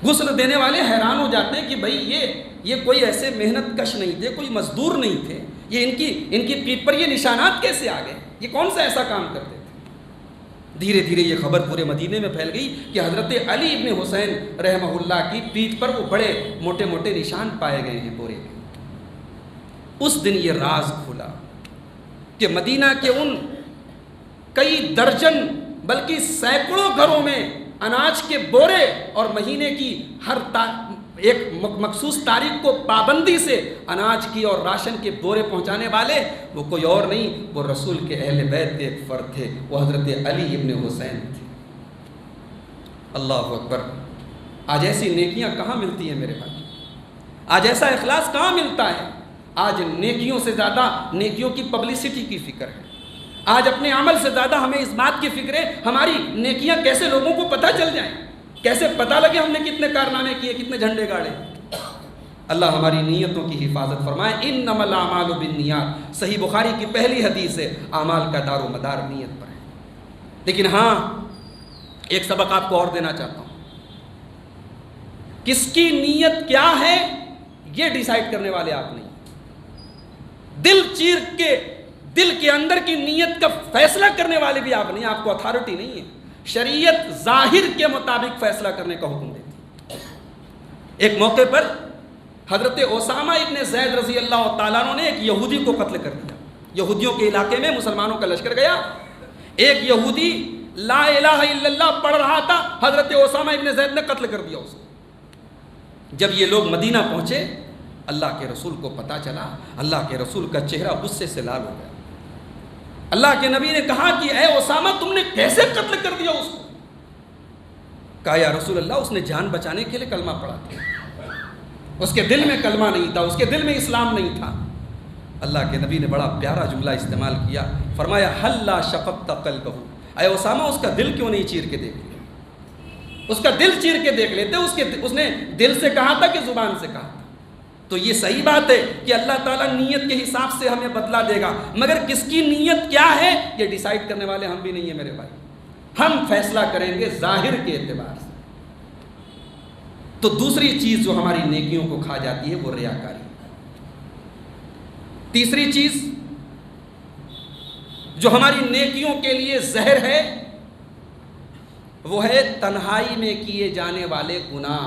غسل دینے والے حیران ہو جاتے ہیں کہ بھئی یہ کوئی ایسے محنت کش نہیں تھے، کوئی مزدور نہیں تھے، یہ ان کی پیٹھ پر یہ نشانات کیسے آ گئے، یہ کون سا ایسا کام کرتے تھے؟ دھیرے دھیرے یہ خبر پورے مدینے میں پھیل گئی کہ حضرت علی ابن حسین رحمہ اللہ کی پیٹھ پر وہ بڑے موٹے موٹے نشان پائے گئے ہیں بورے کے۔ اس دن یہ راز کھلا کہ مدینہ کے ان کئی درجن بلکہ سینکڑوں گھروں میں اناج کے بورے اور مہینے کی ہر ایک مخصوص تاریخ کو پابندی سے اناج کی اور راشن کے بورے پہنچانے والے وہ کوئی اور نہیں، وہ رسول کے اہل بیت کے ایک فرد تھے، وہ حضرت علی ابن حسین تھے۔ اللہ اکبر! آج ایسی نیکیاں کہاں ملتی ہیں میرے بھائی؟ آج ایسا اخلاص کہاں ملتا ہے؟ آج نیکیوں سے زیادہ نیکیوں کی پبلسٹی کی فکر ہے، آج اپنے عمل سے زیادہ ہمیں اس بات کی فکر ہے ہماری نیکیاں کیسے لوگوں کو پتہ چل جائیں، کیسے پتہ لگے ہم نے کتنے کارنامے کیے، کتنے جھنڈے گاڑے۔ اللہ ہماری نیتوں کی حفاظت فرمائے۔ انما الاعمال بالنیات، صحیح بخاری کی پہلی حدیث ہے، اعمال کا دار و مدار نیت پر ہے۔ لیکن ہاں ایک سبق آپ کو اور دینا چاہتا ہوں، کس کی نیت کیا ہے یہ ڈیسائیڈ کرنے والے آپ نہیں، دل چیر کے دل کے اندر کی نیت کا فیصلہ کرنے والے بھی آپ نہیں، آپ کو اتھارٹی نہیں ہے۔ شریعت ظاہر کے مطابق فیصلہ کرنے کا حکم دیتی ہے۔ ایک موقع پر حضرت اسامہ ابن زید رضی اللہ تعالیٰ عنہ نے ایک یہودی کو قتل کر دیا۔ یہودیوں کے علاقے میں مسلمانوں کا لشکر گیا، ایک یہودی لا الہ الا اللہ پڑھ رہا تھا، حضرت اسامہ ابن زید نے قتل کر دیا اس کو۔ جب یہ لوگ مدینہ پہنچے، اللہ کے رسول کو پتہ چلا، اللہ کے رسول کا چہرہ غصے سے لال ہو گیا۔ اللہ کے نبی نے کہا کہ اے اسامہ تم نے کیسے قتل کر دیا اس کو؟ کہا یا رسول اللہ اس نے جان بچانے کے لیے کلمہ پڑھا تھا، اس کے دل میں کلمہ نہیں تھا، اس کے دل میں اسلام نہیں تھا۔ اللہ کے نبی نے بڑا پیارا جملہ استعمال کیا، فرمایا حلا شققت قلبہ، اے اسامہ اس کا دل کیوں نہیں چیر کے دیکھ لیا؟ اس کا دل چیر کے دیکھ لیتے، اس نے دل سے کہا تھا کہ زبان سے کہا تھا؟ تو یہ صحیح بات ہے کہ اللہ تعالیٰ نیت کے حساب سے ہمیں بدلہ دے گا، مگر کس کی نیت کیا ہے یہ ڈیسائیڈ کرنے والے ہم بھی نہیں ہیں میرے بھائی، ہم فیصلہ کریں گے ظاہر کے اعتبار سے۔ تو دوسری چیز جو ہماری نیکیوں کو کھا جاتی ہے وہ ریاکاری۔ تیسری چیز جو ہماری نیکیوں کے لیے زہر ہے وہ ہے تنہائی میں کیے جانے والے گناہ،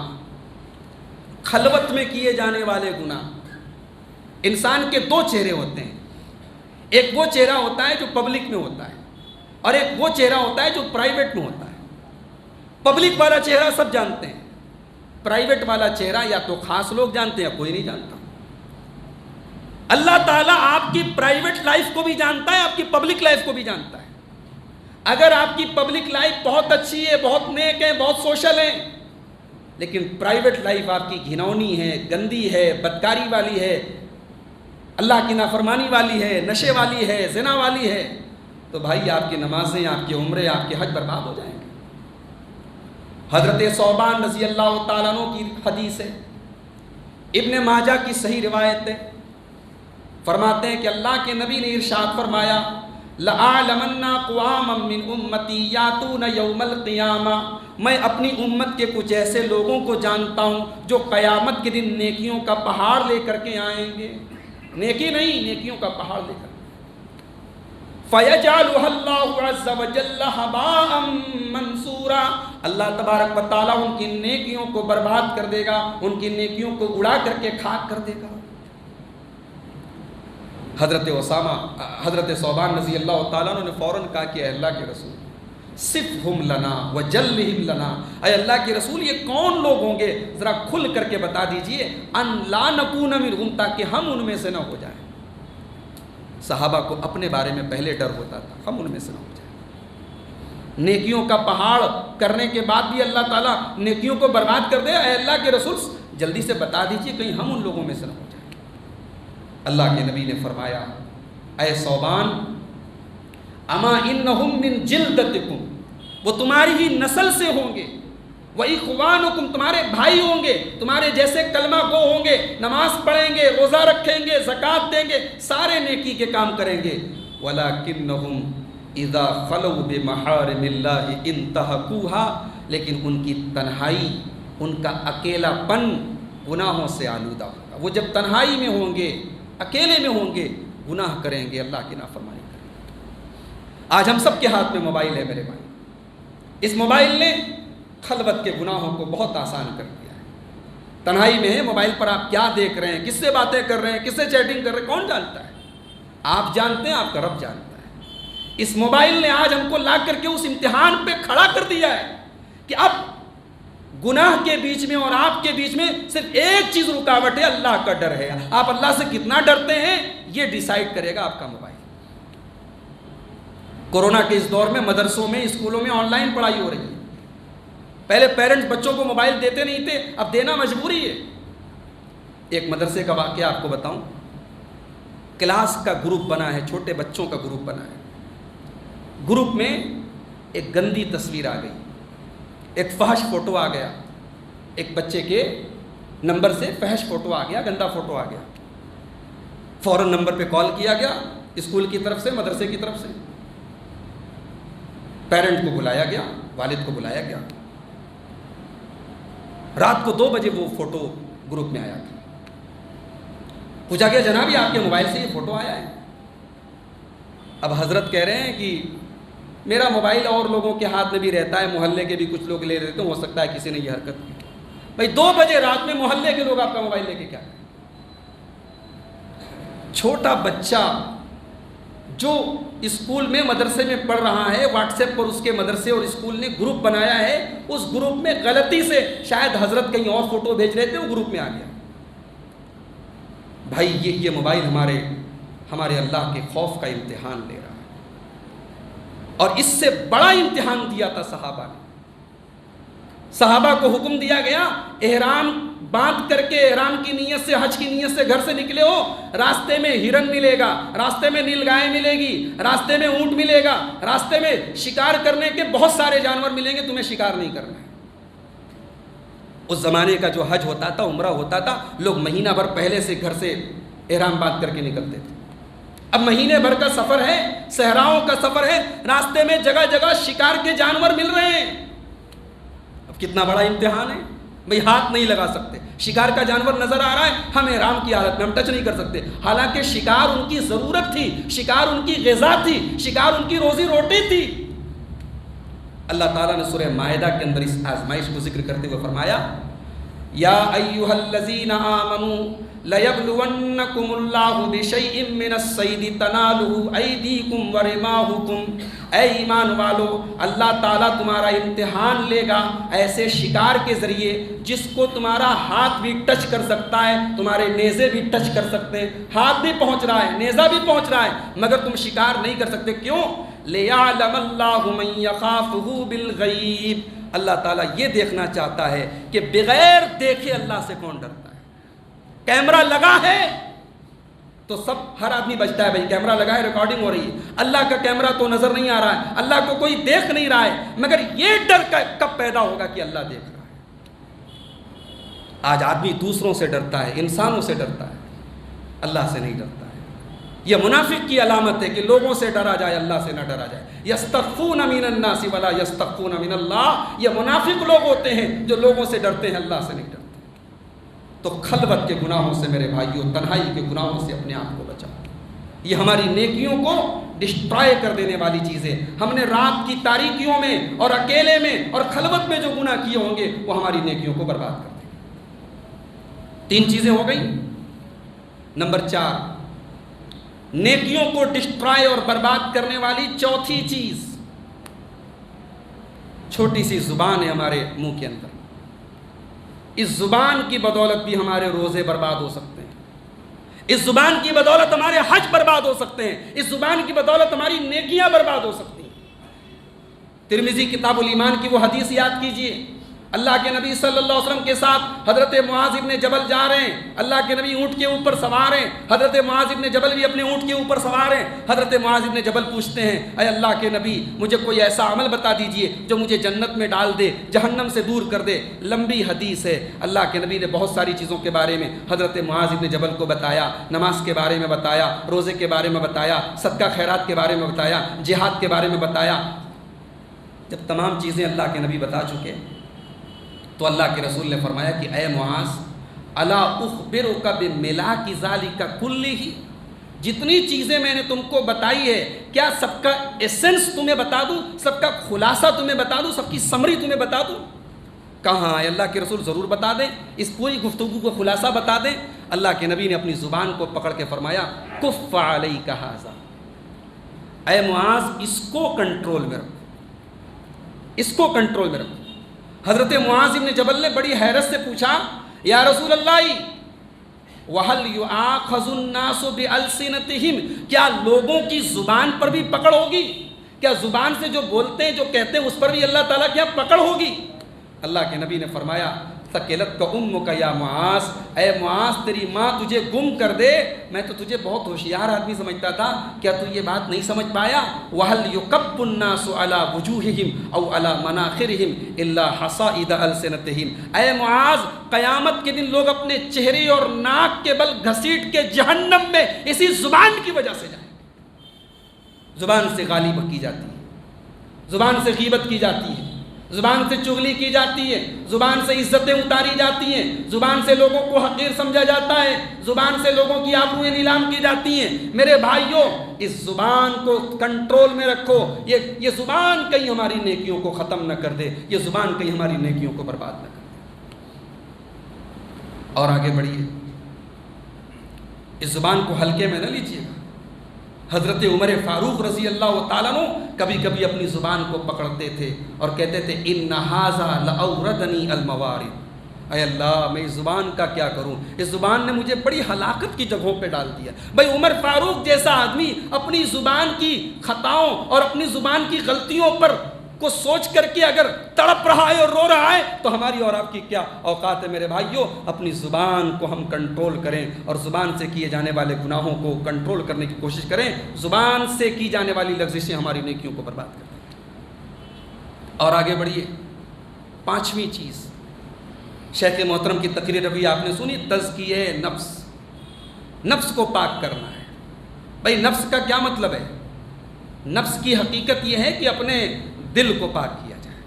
خلوت میں کیے جانے والے گناہ۔ انسان کے دو چہرے ہوتے ہیں، ایک وہ چہرہ ہوتا ہے جو پبلک میں ہوتا ہے اور ایک وہ چہرہ ہوتا ہے جو پرائیویٹ میں ہوتا ہے۔ پبلک والا چہرہ سب جانتے ہیں، پرائیویٹ والا چہرہ یا تو خاص لوگ جانتے ہیں یا کوئی نہیں جانتا۔ اللہ تعالیٰ آپ کی پرائیویٹ لائف کو بھی جانتا ہے، آپ کی پبلک لائف کو بھی جانتا ہے۔ اگر آپ کی پبلک لائف بہت اچھی ہے، بہت نیک ہے، بہت سوشل ہے، لیکن پرائیویٹ لائف آپ کی گھنونی ہے، گندی ہے، بدکاری والی ہے، اللہ کی نافرمانی والی ہے، نشے والی ہے، زنا والی ہے، تو بھائی آپ کی نمازیں، آپ کے عمرے، آپ کے حج برباد ہو جائیں گے۔ حضرت ثوبان رضی اللہ تعالیٰ عنہ کی حدیث ہے، ابن ماجہ کی صحیح روایت ہے، فرماتے ہیں کہ اللہ کے نبی نے ارشاد فرمایا لَأَعْلَمَنَّ أَقْوَامًا مِّنْ أُمَّتِي يَأْتُونَ يَوْمَ الْقِيَامَةِ، میں اپنی امت کے کچھ ایسے لوگوں کو جانتا ہوں جو قیامت کے دن نیکیوں کا پہاڑ لے کر کے آئیں گے، نیکی نہیں، نیکیوں کا پہاڑ لے کر، فَيَجْعَلُهَا اللَّهُ عَزَّ وَجَلَّ هَبَاءً مَنْثُورًا، اللہ تبارک و تعالیٰ ان کی نیکیوں کو برباد کر دے گا، ان کی نیکیوں کو اڑا کر کے خاک کر دے گا۔ حضرت ثوبان رضی اللہ تعالیٰ عنہ نے فوراً کہا کہ اے اللہ کے رسول صفہم لنا وجلہم لنا، اے اللہ کے رسول یہ کون لوگ ہوں گے، ذرا کھل کر کے بتا دیجئے، ان لا نکون منہم، تاکہ ہم ان میں سے نہ ہو جائیں۔ صحابہ کو اپنے بارے میں پہلے ڈر ہوتا تھا، ہم ان میں سے نہ ہو جائیں۔ نیکیوں کا پہاڑ کرنے کے بعد بھی اللہ تعالیٰ نیکیوں کو برباد کر دے، اے اللہ کے رسول جلدی سے بتا دیجئے کہیں ہم ان لوگوں میں سے نہ ہو جائیں۔ اللہ کے نبی نے فرمایا اے ثوبان اما انہم من جلدتکم، وہ تمہاری ہی نسل سے ہوں گے، وَإِخْوَانُكُمْ، تمہارے بھائی ہوں گے، تمہارے جیسے کلمہ گو ہوں گے، نماز پڑھیں گے، روزہ رکھیں گے، زکوٰۃ دیں گے، سارے نیکی کے کام کریں گے، وَلَكِنَّهُمْ اِذَا خَلَوْا بِمَحَارِمِ اللَّهِ انْتَهَكُوهَا، لیکن ان کی تنہائی، ان کا اکیلا پن گناہوں سے آلودہ ہوگا۔ وہ جب تنہائی میں ہوں گے، اکیلے میں ہوں گے، گناہ کریں گے، اللہ کی نافرمانی کریں گے۔ آج ہم سب کے ہاتھ میں موبائل ہے میرے بھائی، اس موبائل نے خلوت کے گناہوں کو بہت آسان کر دیا ہے۔ تنہائی میں ہے، موبائل پر آپ کیا دیکھ رہے ہیں، کس سے باتیں کر رہے ہیں، کس سے چیٹنگ کر رہے ہیں، کون جانتا ہے؟ آپ جانتے ہیں، آپ کا رب جانتا ہے۔ اس موبائل نے آج ہم کو لا کر کے اس امتحان پہ کھڑا کر دیا ہے کہ اب گناہ کے بیچ میں اور آپ کے بیچ میں صرف ایک چیز رکاوٹ ہے، اللہ کا ڈر ہے۔ آپ اللہ سے کتنا ڈرتے ہیں یہ ڈیسائیڈ کرے گا آپ کا موبائل۔ کورونا کے اس دور میں مدرسوں میں، اسکولوں میں آن لائن پڑھائی ہو رہی ہے۔ پہلے پیرنٹس بچوں کو موبائل دیتے نہیں تھے، اب دینا مجبوری ہے۔ ایک مدرسے کا واقعہ آپ کو بتاؤں، کلاس کا گروپ بنا ہے، چھوٹے بچوں کا گروپ بنا ہے، گروپ میں ایک گندی تصویر آ گئی، ایک فحش فوٹو آ گیا، ایک بچے کے نمبر سے فحش فوٹو آ گیا، گندا فوٹو آ گیا، فوراً نمبر پہ کال کیا گیا، اسکول کی طرف سے، مدرسے کی طرف سے، پیرنٹ کو بلایا گیا، والد کو بلایا گیا، رات کو 2 بجے وہ فوٹو گروپ میں آیا تھا، پوچھا گیا جناب یہ آپ کے موبائل سے یہ فوٹو آیا ہے؟ اب حضرت کہہ رہے ہیں کہ میرا موبائل اور لوگوں کے ہاتھ میں بھی رہتا ہے، محلے کے بھی کچھ لوگ لے لیتے ہیں، ہو سکتا ہے کسی نے یہ حرکت کی۔ بھائی 2 بجے رات میں محلے کے لوگ آپ کا موبائل لے کے کیا کریں؟ چھوٹا بچہ جو اسکول میں، مدرسے میں پڑھ رہا ہے، واٹس ایپ پر اس کے مدرسے اور اسکول نے گروپ بنایا ہے، اس گروپ میں غلطی سے شاید حضرت کہیں اور فوٹو بھیج رہے تھے، وہ گروپ میں آ گیا۔ بھائی یہ موبائل ہمارے اللہ کے خوف کا امتحان لے رہا ہے، اور اس سے بڑا امتحان دیا تھا صحابہ نے۔ صحابہ کو حکم دیا گیا احرام باندھ کر کے، احرام کی نیت سے، حج کی نیت سے گھر سے نکلے ہو، راستے میں ہرن ملے گا، راستے میں نیل گائے ملے گی، راستے میں اونٹ ملے گا، راستے میں شکار کرنے کے بہت سارے جانور ملیں گے، تمہیں شکار نہیں کرنا ہے۔ اس زمانے کا جو حج ہوتا تھا، عمرہ ہوتا تھا، لوگ مہینہ بھر پہلے سے گھر سے احرام باندھ کر کے نکلتے تھے۔ اب مہینے بھر کا سفر ہے، صحراؤں کا سفر ہے، راستے میں جگہ جگہ شکار کے جانور مل رہے ہیں۔ اب کتنا بڑا امتحان ہے بھئی، ہاتھ نہیں لگا سکتے، شکار کا جانور نظر آ رہا ہے، ہم احرام کی حالت میں ہم ٹچ نہیں کر سکتے، حالانکہ شکار ان کی ضرورت تھی، شکار ان کی غذا تھی، شکار ان کی روزی روٹی تھی۔ اللہ تعالیٰ نے سورہ مائدہ کے اندر اس آزمائش کو ذکر کرتے ہوئے فرمایا، یا ایھا الذین آمنوا لیبلونکم اللہ بشیء من الصید تنالہ ایدیکم ورماحکم، اے ایمان والو، اللہ تعالیٰ تمہارا امتحان لے گا ایسے شکار کے ذریعے جس کو تمہارا ہاتھ بھی ٹچ کر سکتا ہے، تمہارے نیزے بھی ٹچ کر سکتے ہیں، ہاتھ بھی پہنچ رہا ہے، نیزہ بھی پہنچ رہا ہے، مگر تم شکار نہیں کر سکتے۔ کیوں؟ لِيَعْلَمَ اللَّهُ مَن يَخَافُهُ بِالْغَيْبِ، اللہ تعالیٰ یہ دیکھنا چاہتا ہے کہ بغیر دیکھے اللہ سے کون ڈرتا ہے۔ کیمرہ لگا ہے تو سب ہر آدمی بچتا ہے، بھائی کیمرہ لگا ہے، ریکارڈنگ ہو رہی ہے، اللہ کا کیمرہ تو نظر نہیں آ رہا ہے، اللہ کو کوئی دیکھ نہیں رہا ہے، مگر یہ ڈر کب پیدا ہوگا کہ اللہ دیکھ رہا ہے؟ آج آدمی دوسروں سے ڈرتا ہے، انسانوں سے ڈرتا ہے، اللہ سے نہیں ڈرتا ہے۔ یہ منافق کی علامت ہے کہ لوگوں سے ڈرا جائے، اللہ سے نہ ڈرا جائے۔ یستخفون من الناس ولا یستخفون من اللہ، یہ منافق لوگ ہوتے ہیں جو لوگوں سے ڈرتے ہیں، اللہ سے نہیں ڈرتے۔ تو خلوت کے گناہوں سے میرے بھائیوں، تنہائی کے گناہوں سے اپنے آپ کو بچاؤ، یہ ہماری نیکیوں کو ڈسٹرائے کر دینے والی چیزیں۔ ہم نے رات کی تاریکیوں میں اور اکیلے میں اور خلوت میں جو گناہ کیے ہوں گے وہ ہماری نیکیوں کو برباد کر دیں گے۔ 3 چیزیں ہو گئی۔ نمبر 4، نیکیوں کو ڈسٹرائے اور برباد کرنے والی چوتھی چیز، چھوٹی سی زبان ہے ہمارے منہ کے اندر۔ اس زبان کی بدولت بھی ہمارے روزے برباد ہو سکتے ہیں، اس زبان کی بدولت ہمارے حج برباد ہو سکتے ہیں، اس زبان کی بدولت ہماری نیکیاں برباد ہو سکتی ہیں۔ ترمذی کتاب الایمان کی وہ حدیث یاد کیجئے، اللہ کے نبی صلی اللہ علیہ وسلم کے ساتھ حضرت معاذ ابن جبل جا رہے ہیں، اللہ کے نبی اونٹ کے اوپر سوار ہیں، حضرت معاذ ابن جبل بھی اپنے اونٹ کے اوپر سوار ہیں۔ حضرت معاذ ابن جبل پوچھتے ہیں، اے اللہ کے نبی، مجھے کوئی ایسا عمل بتا دیجئے جو مجھے جنت میں ڈال دے، جہنم سے دور کر دے۔ لمبی حدیث ہے، اللہ کے نبی نے بہت ساری چیزوں کے بارے میں حضرت معاذ ابن جبل کو بتایا، نماز کے بارے میں بتایا، روزے کے بارے میں بتایا، صدقہ خیرات کے بارے میں بتایا، جہاد کے بارے میں بتایا۔ جب تمام چیزیں اللہ کے نبی بتا چکے تو اللہ کے رسول نے فرمایا کہ اے معاذ، الا اخبرک بملاک ذالک کلہ، جتنی چیزیں میں نے تم کو بتائی ہے کیا سب کا ایسنس تمہیں بتا دوں، سب کا خلاصہ تمہیں بتا دوں، سب کی سمری تمہیں بتا دوں؟ کہاں؟ اے اللہ کے رسول ضرور بتا دیں، اس پوری گفتگو کو خلاصہ بتا دیں۔ اللہ کے نبی نے اپنی زبان کو پکڑ کے فرمایا، کف علیک ھذا، اے معاذ اس کو کنٹرول میں رکھو، اس کو کنٹرول میں رکھو۔ حضرت معاذ بن جبل نے بڑی حیرت سے پوچھا، یا رسول اللہ، وَهَلْ يُؤَاخَذُ النَّاسُ بِأَلْسِنَتِهِمْ، کیا لوگوں کی زبان پر بھی پکڑ ہوگی؟ کیا زبان سے جو بولتے ہیں، جو کہتے ہیں، اس پر بھی اللہ تعالیٰ کیا پکڑ ہوگی؟ اللہ کے نبی نے فرمایا، ثقلتک امک یا معاذ، اے معاذ تیری ماں تجھے گم کر دے، میں تو تجھے بہت ہوشیار آدمی سمجھتا تھا، کیا تو یہ بات نہیں سمجھ پایا؟ وَهَلْ يُكَبُّ النَّاسُ عَلَى وُجُوهِهِمْ أَوْ عَلَى مَنَاخِرِهِمْ إِلَّا حَصَائِدَ أَلْسِنَتِهِمْ، اے معاذ قیامت کے دن لوگ اپنے چہرے اور ناک کے بل گھسیٹ کے جہنم میں اسی زبان کی وجہ سے جائیں گے۔ زبان سے غالب کی جاتی ہے، زبان سے غیبت کی جاتی ہے، زبان سے چغلی کی جاتی ہے، زبان سے عزتیں اتاری جاتی ہیں، زبان سے لوگوں کو حقیر سمجھا جاتا ہے، زبان سے لوگوں کی آبروئیں نیلام کی جاتی ہیں۔ میرے بھائیوں، اس زبان کو کنٹرول میں رکھو، یہ زبان کہیں ہماری نیکیوں کو ختم نہ کر دے، یہ زبان کہیں ہماری نیکیوں کو برباد نہ کر دے۔ اور آگے بڑھیے، اس زبان کو ہلکے میں نہ لیجیے گا۔ حضرت عمر فاروق رضی اللہ تعالیٰ عنہ کبھی کبھی اپنی زبان کو پکڑتے تھے اور کہتے تھے، ان ھذا لاوردنی الموارد، اے اللہ میں اس زبان کا کیا کروں، اس زبان نے مجھے بڑی ہلاکت کی جگہوں پہ ڈال دیا۔ بھائی عمر فاروق جیسا آدمی اپنی زبان کی خطاؤں اور اپنی زبان کی غلطیوں پر کو سوچ کر کے اگر تڑپ رہا ہے اور رو رہا ہے تو ہماری اور آپ کی کیا اوقات ہے؟ میرے بھائیوں، اپنی زبان کو ہم کنٹرول کریں اور زبان سے کیے جانے والے گناہوں کو کنٹرول کرنے کی کوشش کریں۔ زبان سے کی جانے والی لغزشیں ہماری نیکیوں کو برباد کرتی ہیں۔ اور آگے بڑھیے، 5ویں چیز، شیخ محترم کی تقریر ابھی آپ نے سنی، تزکیہ نفس، نفس کو پاک کرنا ہے۔ بھائی نفس کا کیا مطلب ہے؟ نفس کی حقیقت یہ ہے کہ اپنے دل کو پاک کیا جائے۔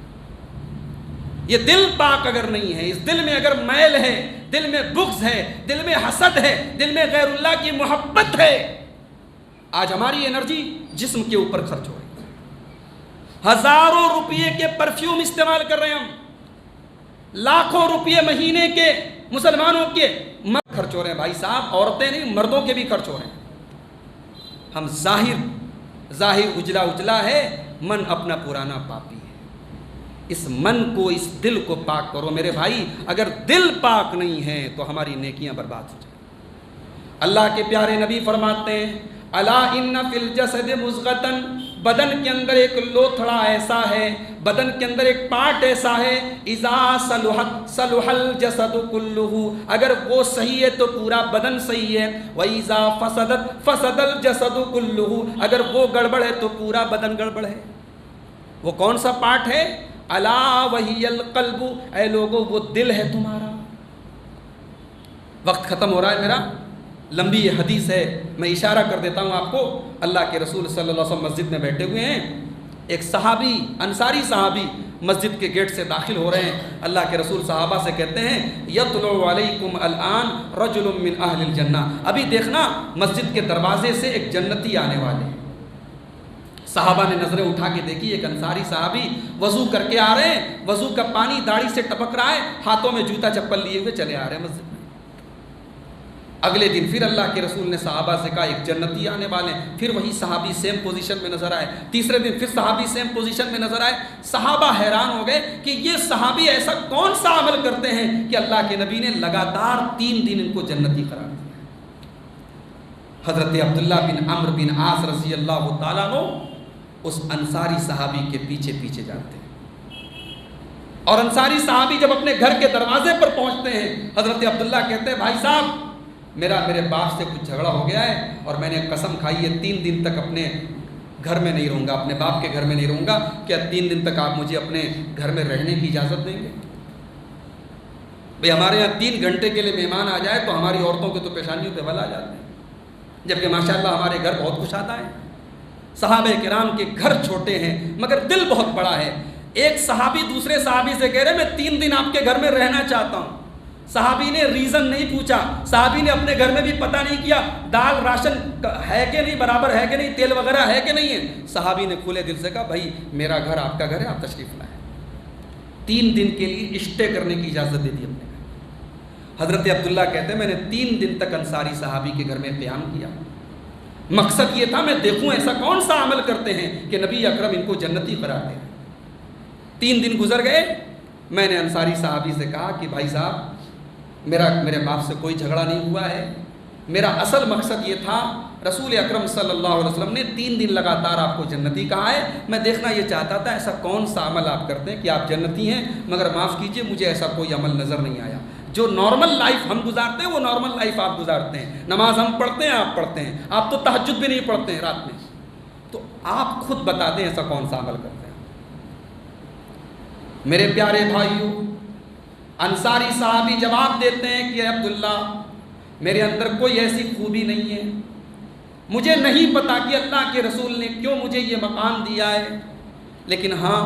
یہ دل پاک اگر نہیں ہے، اس دل میں اگر میل ہے، دل میں بغض ہے، دل میں حسد ہے، دل میں غیر اللہ کی محبت ہے، آج ہماری انرجی جسم کے اوپر خرچ ہو رہی ہے، ہزاروں روپئے کے پرفیوم استعمال کر رہے ہیں ہم، لاکھوں روپئے مہینے کے مسلمانوں کے مرد خرچ ہو رہے ہیں۔ بھائی صاحب عورتیں نہیں، مردوں کے بھی خرچ ہو رہے ہیں۔ ہم ظاہر اجلا اجلا ہے، من اپنا پرانا پاپی ہے۔ اس من کو، اس دل کو پاک کرو میرے بھائی۔ اگر دل پاک نہیں ہے تو ہماری نیکیاں برباد ہو جائیں۔ اللہ کے پیارے نبی فرماتے ہیں الا ان فی الجسد مضغۃ، بدن کے اندر ایک لوتھڑا ایسا ہے، بدن کے اندر ایک پارٹ ایسا ہے، اذا صلحت صلح الجسد کلہ، اگر وہ صحیح ہے تو پورا بدن صحیح ہے، واذا فسدت فسد الجسد کلہ، اگر وہ گڑبڑ ہے تو پورا بدن گڑبڑ ہے۔ وہ کون سا پارٹ ہے؟ الا وہی القلب، اے لوگو وہ دل ہے تمہارا۔ وقت ختم ہو رہا ہے میرا، لمبی یہ حدیث ہے، میں اشارہ کر دیتا ہوں آپ کو۔ اللہ کے رسول صلی اللہ علیہ وسلم مسجد میں بیٹھے ہوئے ہیں، ایک صحابی، انصاری صحابی مسجد کے گیٹ سے داخل ہو رہے ہیں۔ اللہ کے رسول صحابہ سے کہتے ہیں یطلع علیکم الان رجل من اہل الجنہ، ابھی دیکھنا مسجد کے دروازے سے ایک جنتی آنے والے ہیں۔ صحابہ نے نظریں اٹھا کے دیکھی، ایک انصاری صحابی وضو کر کے آ رہے ہیں، وضو کا پانی داڑھی سے ٹپک رہا ہے، ہاتھوں میں جوتا چپل لیے ہوئے چلے آ رہے ہیں مسجد میں۔ اگلے دن پھر اللہ کے رسول نے صحابہ سے کہا ایک جنتی آنے والے ہیں، پھر وہی صحابی سیم پوزیشن میں نظر آئے۔ تیسرے دن پھر صحابی سیم پوزیشن میں نظر آئے۔ صحابہ حیران ہو گئے کہ یہ صحابی ایسا کون سا عمل کرتے ہیں کہ اللہ کے نبی نے لگاتار 3 دن ان کو جنتی قرار دیا۔ حضرت عبداللہ بن عمرو بن عاص رضی اللہ تعالیٰ عنہ اس انصاری صحابی کے پیچھے پیچھے جاتے ہیں، اور انصاری صحابی جب اپنے گھر کے دروازے پر پہنچتے ہیں، حضرت عبداللہ کہتے ہیں بھائی صاحب میرے باپ سے کچھ جھگڑا ہو گیا ہے، اور میں نے قسم کھائی ہے 3 دن تک اپنے گھر میں نہیں رہوں گا، اپنے باپ کے گھر میں نہیں رہوں گا، کیا 3 دن تک آپ مجھے اپنے گھر میں رہنے کی اجازت دیں گے؟ بھئی ہمارے یہاں 3 گھنٹے کے لیے مہمان آ جائے تو ہماری عورتوں کے تو پیشانیوں پہ بل آ جاتے ہیں، جبکہ ماشاءاللہ ہمارے گھر بہت کشادہ ہے۔ صحابہ کرام کے گھر چھوٹے ہیں مگر دل بہت بڑا ہے۔ ایک صحابی دوسرے صحابی سے کہہ رہے میں 3 دن آپ کے گھر میں رہنا چاہتا ہوں۔ صحابی نے ریزن نہیں پوچھا، صحابی نے اپنے گھر میں بھی پتہ نہیں کیا دال راشن ہے کہ نہیں، برابر ہے کہ نہیں، تیل وغیرہ ہے کہ نہیں ہے۔ صحابی نے کھلے دل سے کہا بھائی میرا گھر آپ کا گھر ہے، آپ تشریف لائیں۔ 3 دن کے لیے اسٹے کرنے کی اجازت دے دی اپنے گھر۔ حضرت عبداللہ کہتے ہیں میں نے 3 دن تک انصاری صحابی کے گھر میں قیام کیا، مقصد یہ تھا میں دیکھوں ایسا کون سا عمل کرتے ہیں کہ نبی اکرم ان کو جنتی قرار دیں۔ 3 دن گزر گئے، میں نے انصاری صحابی سے کہا کہ بھائی صاحب میرے باپ سے کوئی جھگڑا نہیں ہوا ہے، میرا اصل مقصد یہ تھا، رسول اکرم صلی اللہ علیہ وسلم نے 3 دن لگاتار آپ کو جنتی کہا ہے، میں دیکھنا یہ چاہتا تھا ایسا کون سا عمل آپ کرتے ہیں کہ آپ جنتی ہیں، مگر معاف کیجئے مجھے ایسا کوئی عمل نظر نہیں آیا۔ جو نارمل لائف ہم گزارتے ہیں وہ نارمل لائف آپ گزارتے ہیں، نماز ہم پڑھتے ہیں آپ پڑھتے ہیں، آپ تو تہجد بھی نہیں پڑھتے ہیں رات میں، تو آپ خود بتا دیں ایسا کون سا عمل کرتے ہیں۔ میرے پیارے بھائیوں، انصاری صحابی جواب دیتے ہیں کہ عبداللہ میرے اندر کوئی ایسی خوبی نہیں ہے، مجھے نہیں پتا کہ اللہ کے رسول نے کیوں مجھے یہ مقام دیا ہے، لیکن ہاں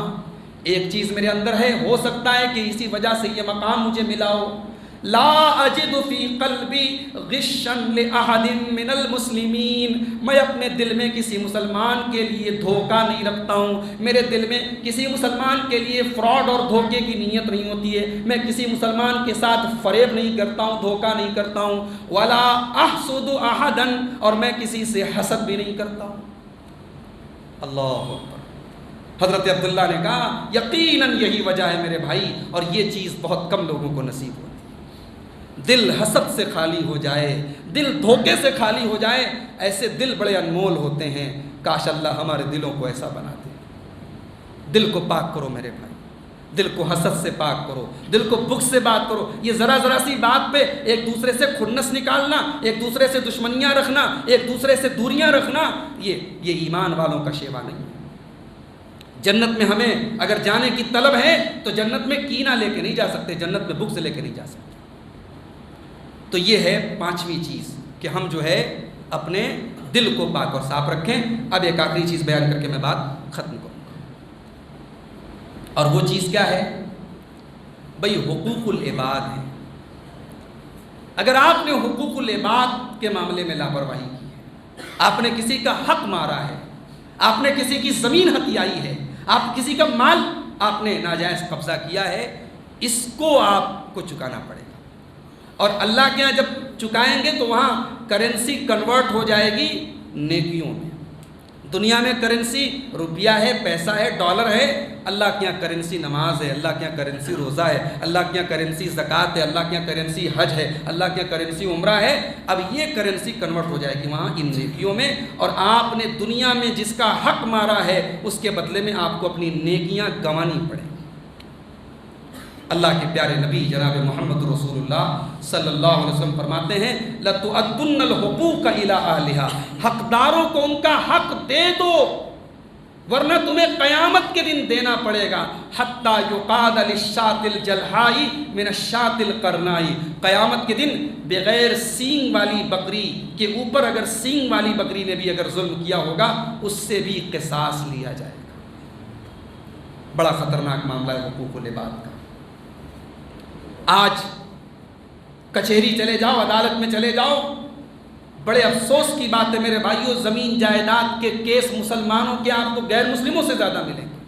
ایک چیز میرے اندر ہے، ہو سکتا ہے کہ اسی وجہ سے یہ مقام مجھے ملا ہو۔ لا اجد فی قلبی غشا لأحد من المسلمین، میں اپنے دل میں کسی مسلمان کے لیے دھوکہ نہیں رکھتا ہوں، میرے دل میں کسی مسلمان کے لیے فراڈ اور دھوکے کی نیت نہیں ہوتی ہے، میں کسی مسلمان کے ساتھ فریب نہیں کرتا ہوں، دھوکہ نہیں کرتا ہوں، ولا احسد احدا، اور میں کسی سے حسد بھی نہیں کرتا ہوں۔ اللہ اکبر۔ حضرت عبداللہ نے کہا یقیناً یہی وجہ ہے میرے بھائی، اور یہ چیز بہت کم لوگوں کو نصیب ہوتی ہے۔ دل حسد سے خالی ہو جائے، دل دھوکے سے خالی ہو جائے، ایسے دل بڑے انمول ہوتے ہیں، کاش اللہ ہمارے دلوں کو ایسا بنا دے۔ دل کو پاک کرو میرے بھائی، دل کو حسد سے پاک کرو، دل کو بغض سے بات کرو۔ یہ ذرا سی بات پہ ایک دوسرے سے کھنس نکالنا، ایک دوسرے سے دشمنیاں رکھنا، ایک دوسرے سے دوریاں رکھنا، یہ ایمان والوں کا شیوا نہیں ہے۔ جنت میں ہمیں اگر جانے کی طلب ہے تو جنت میں کینہ لے کے نہیں جا سکتے، جنت میں بغض لے کے نہیں جا سکتے۔ تو یہ ہے پانچویں چیز کہ ہم جو ہے اپنے دل کو پاک اور صاف رکھیں۔ اب ایک آخری چیز بیان کر کے میں بات ختم کروں گا، اور وہ چیز کیا ہے بھئی؟ حقوق العباد ہیں۔ اگر آپ نے حقوق العباد کے معاملے میں لاپرواہی کی ہے، آپ نے کسی کا حق مارا ہے، آپ نے کسی کی زمین ہتھیائی ہے، آپ کسی کا مال آپ نے ناجائز قبضہ کیا ہے، اس کو آپ کو چکانا پڑے گا۔ اور اللہ کے یہاں جب چکائیں گے تو وہاں کرنسی کنورٹ ہو جائے گی نیکیوں میں۔ دنیا میں کرنسی روپیہ ہے، پیسہ ہے، ڈالر ہے، اللہ کے یہاں کرنسی نماز ہے، اللہ کے یہاں کرنسی روزہ ہے، اللہ کے یہاں کرنسی زکوٰۃ ہے، اللہ کے یہاں کرنسی حج ہے، اللہ کے یہاں کرنسی عمرہ ہے۔ اب یہ کرنسی کنورٹ ہو جائے گی وہاں ان نیکیوں میں، اور آپ نے دنیا میں جس کا حق مارا ہے اس کے بدلے میں آپ کو اپنی نیکیاں گنوانی پڑیں گی۔ اللہ کے پیارے نبی جناب محمد رسول اللہ صلی اللہ علیہ وسلم فرماتے ہیں لَتُؤَدُّنَّ الْحُقُوقَ إِلَىٰ أَهْلِهَا، حقداروں کو ان کا حق دے دو ورنہ تمہیں قیامت کے دن دینا پڑے گا۔ حَتَّى يُقَادَ لِلشَّاةِ الْجَلْحَاءِ مِنَ الشَّاةِ الْقَرْنَاءِ، قیامت کے دن بغیر سینگ والی بکری کے اوپر اگر سینگ والی بکری نے بھی اگر ظلم کیا ہوگا اس سے بھی قصاص لیا جائے گا۔ بڑا خطرناک معاملہ ہے حقوق العباد کا۔ آج کچہری چلے جاؤ، عدالت میں چلے جاؤ، بڑے افسوس کی بات ہے میرے بھائیوں، زمین جائیداد کے کیس مسلمانوں کے آپ کو غیر مسلموں سے زیادہ ملیں گے۔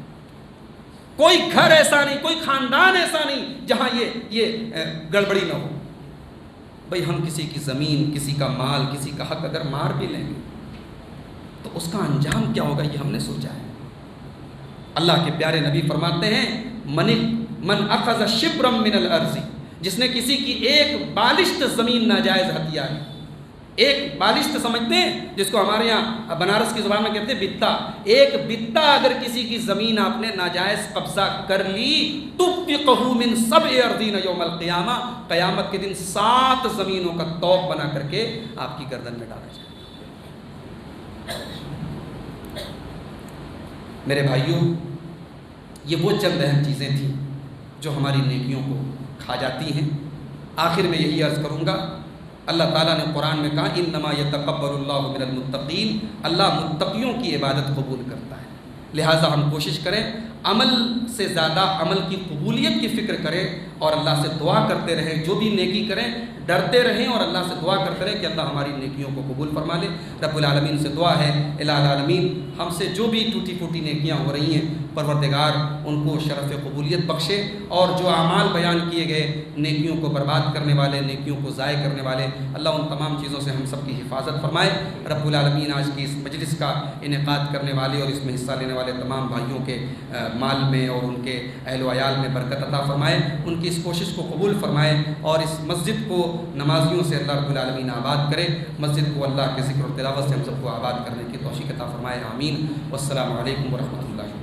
کوئی گھر ایسا نہیں، کوئی خاندان ایسا نہیں جہاں یہ گڑبڑی نہ ہو۔ بھئی ہم کسی کی زمین، کسی کا مال، کسی کا حق اگر مار بھی لیں گے تو اس کا انجام کیا ہوگا یہ ہم نے سوچا ہے؟ اللہ کے پیارے نبی فرماتے ہیں من اخذ شبرا من الارض، جس نے کسی کی ایک بالشت زمین ناجائز ہتھیا ہے۔ ایک بالشت سمجھتے ہیں جس کو ہمارے یہاں بنارس کی زبان میں کہتے ہیں بتا۔ ایک بتا اگر کسی کی زمین آپ نے ناجائز قبضہ کر لی تُبْتِقَهُ مِنْ سَبْعِ أَرْضِينَ يَوْمَ الْقِيَامَةِ، قیامت کے دن 7 زمینوں کا طوق بنا کر کے آپ کی گردن میں ڈالا جائے گا۔ میرے بھائیوں، یہ وہ چند اہم چیزیں تھیں جو ہماری نیکیوں کو کھا جاتی ہیں۔ آخر میں یہی عرض کروں گا، اللہ تعالیٰ نے قرآن میں کہا انما یتقبل اللہ من المتقین، اللہ متقیوں کی عبادت قبول کرتا ہے۔ لہٰذا ہم کوشش کریں عمل سے زیادہ عمل کی قبولیت کی فکر کریں اور اللہ سے دعا کرتے رہیں، جو بھی نیکی کریں ڈرتے رہیں اور اللہ سے دعا کرتے رہیں کہ اللہ ہماری نیکیوں کو قبول فرما لے۔ رب العالمین سے دعا ہے الہ العالمین ہم سے جو بھی ٹوٹی پھوٹی نیکیاں ہو رہی ہیں پروردگار ان کو شرف قبولیت بخشے، اور جو اعمال بیان کیے گئے نیکیوں کو برباد کرنے والے، نیکیوں کو ضائع کرنے والے، اللہ ان تمام چیزوں سے ہم سب کی حفاظت فرمائے۔ رب العالمین آج کی اس مجلس کا انعقاد کرنے والے اور اس میں حصہ لینے والے تمام بھائیوں کے مال میں اور ان کے اہل و عیال میں برکت عطا فرمائے، ان کی اس کوشش کو قبول فرمائے، اور اس مسجد کو نمازیوں سے اللہ رب العالمین آباد کرے، مسجد کو اللہ کے ذکر و تلاوت سے ہم سب کو آباد کرنے کی توفیق عطا فرمائے، آمین۔ والسلام علیکم ورحمۃ اللہ۔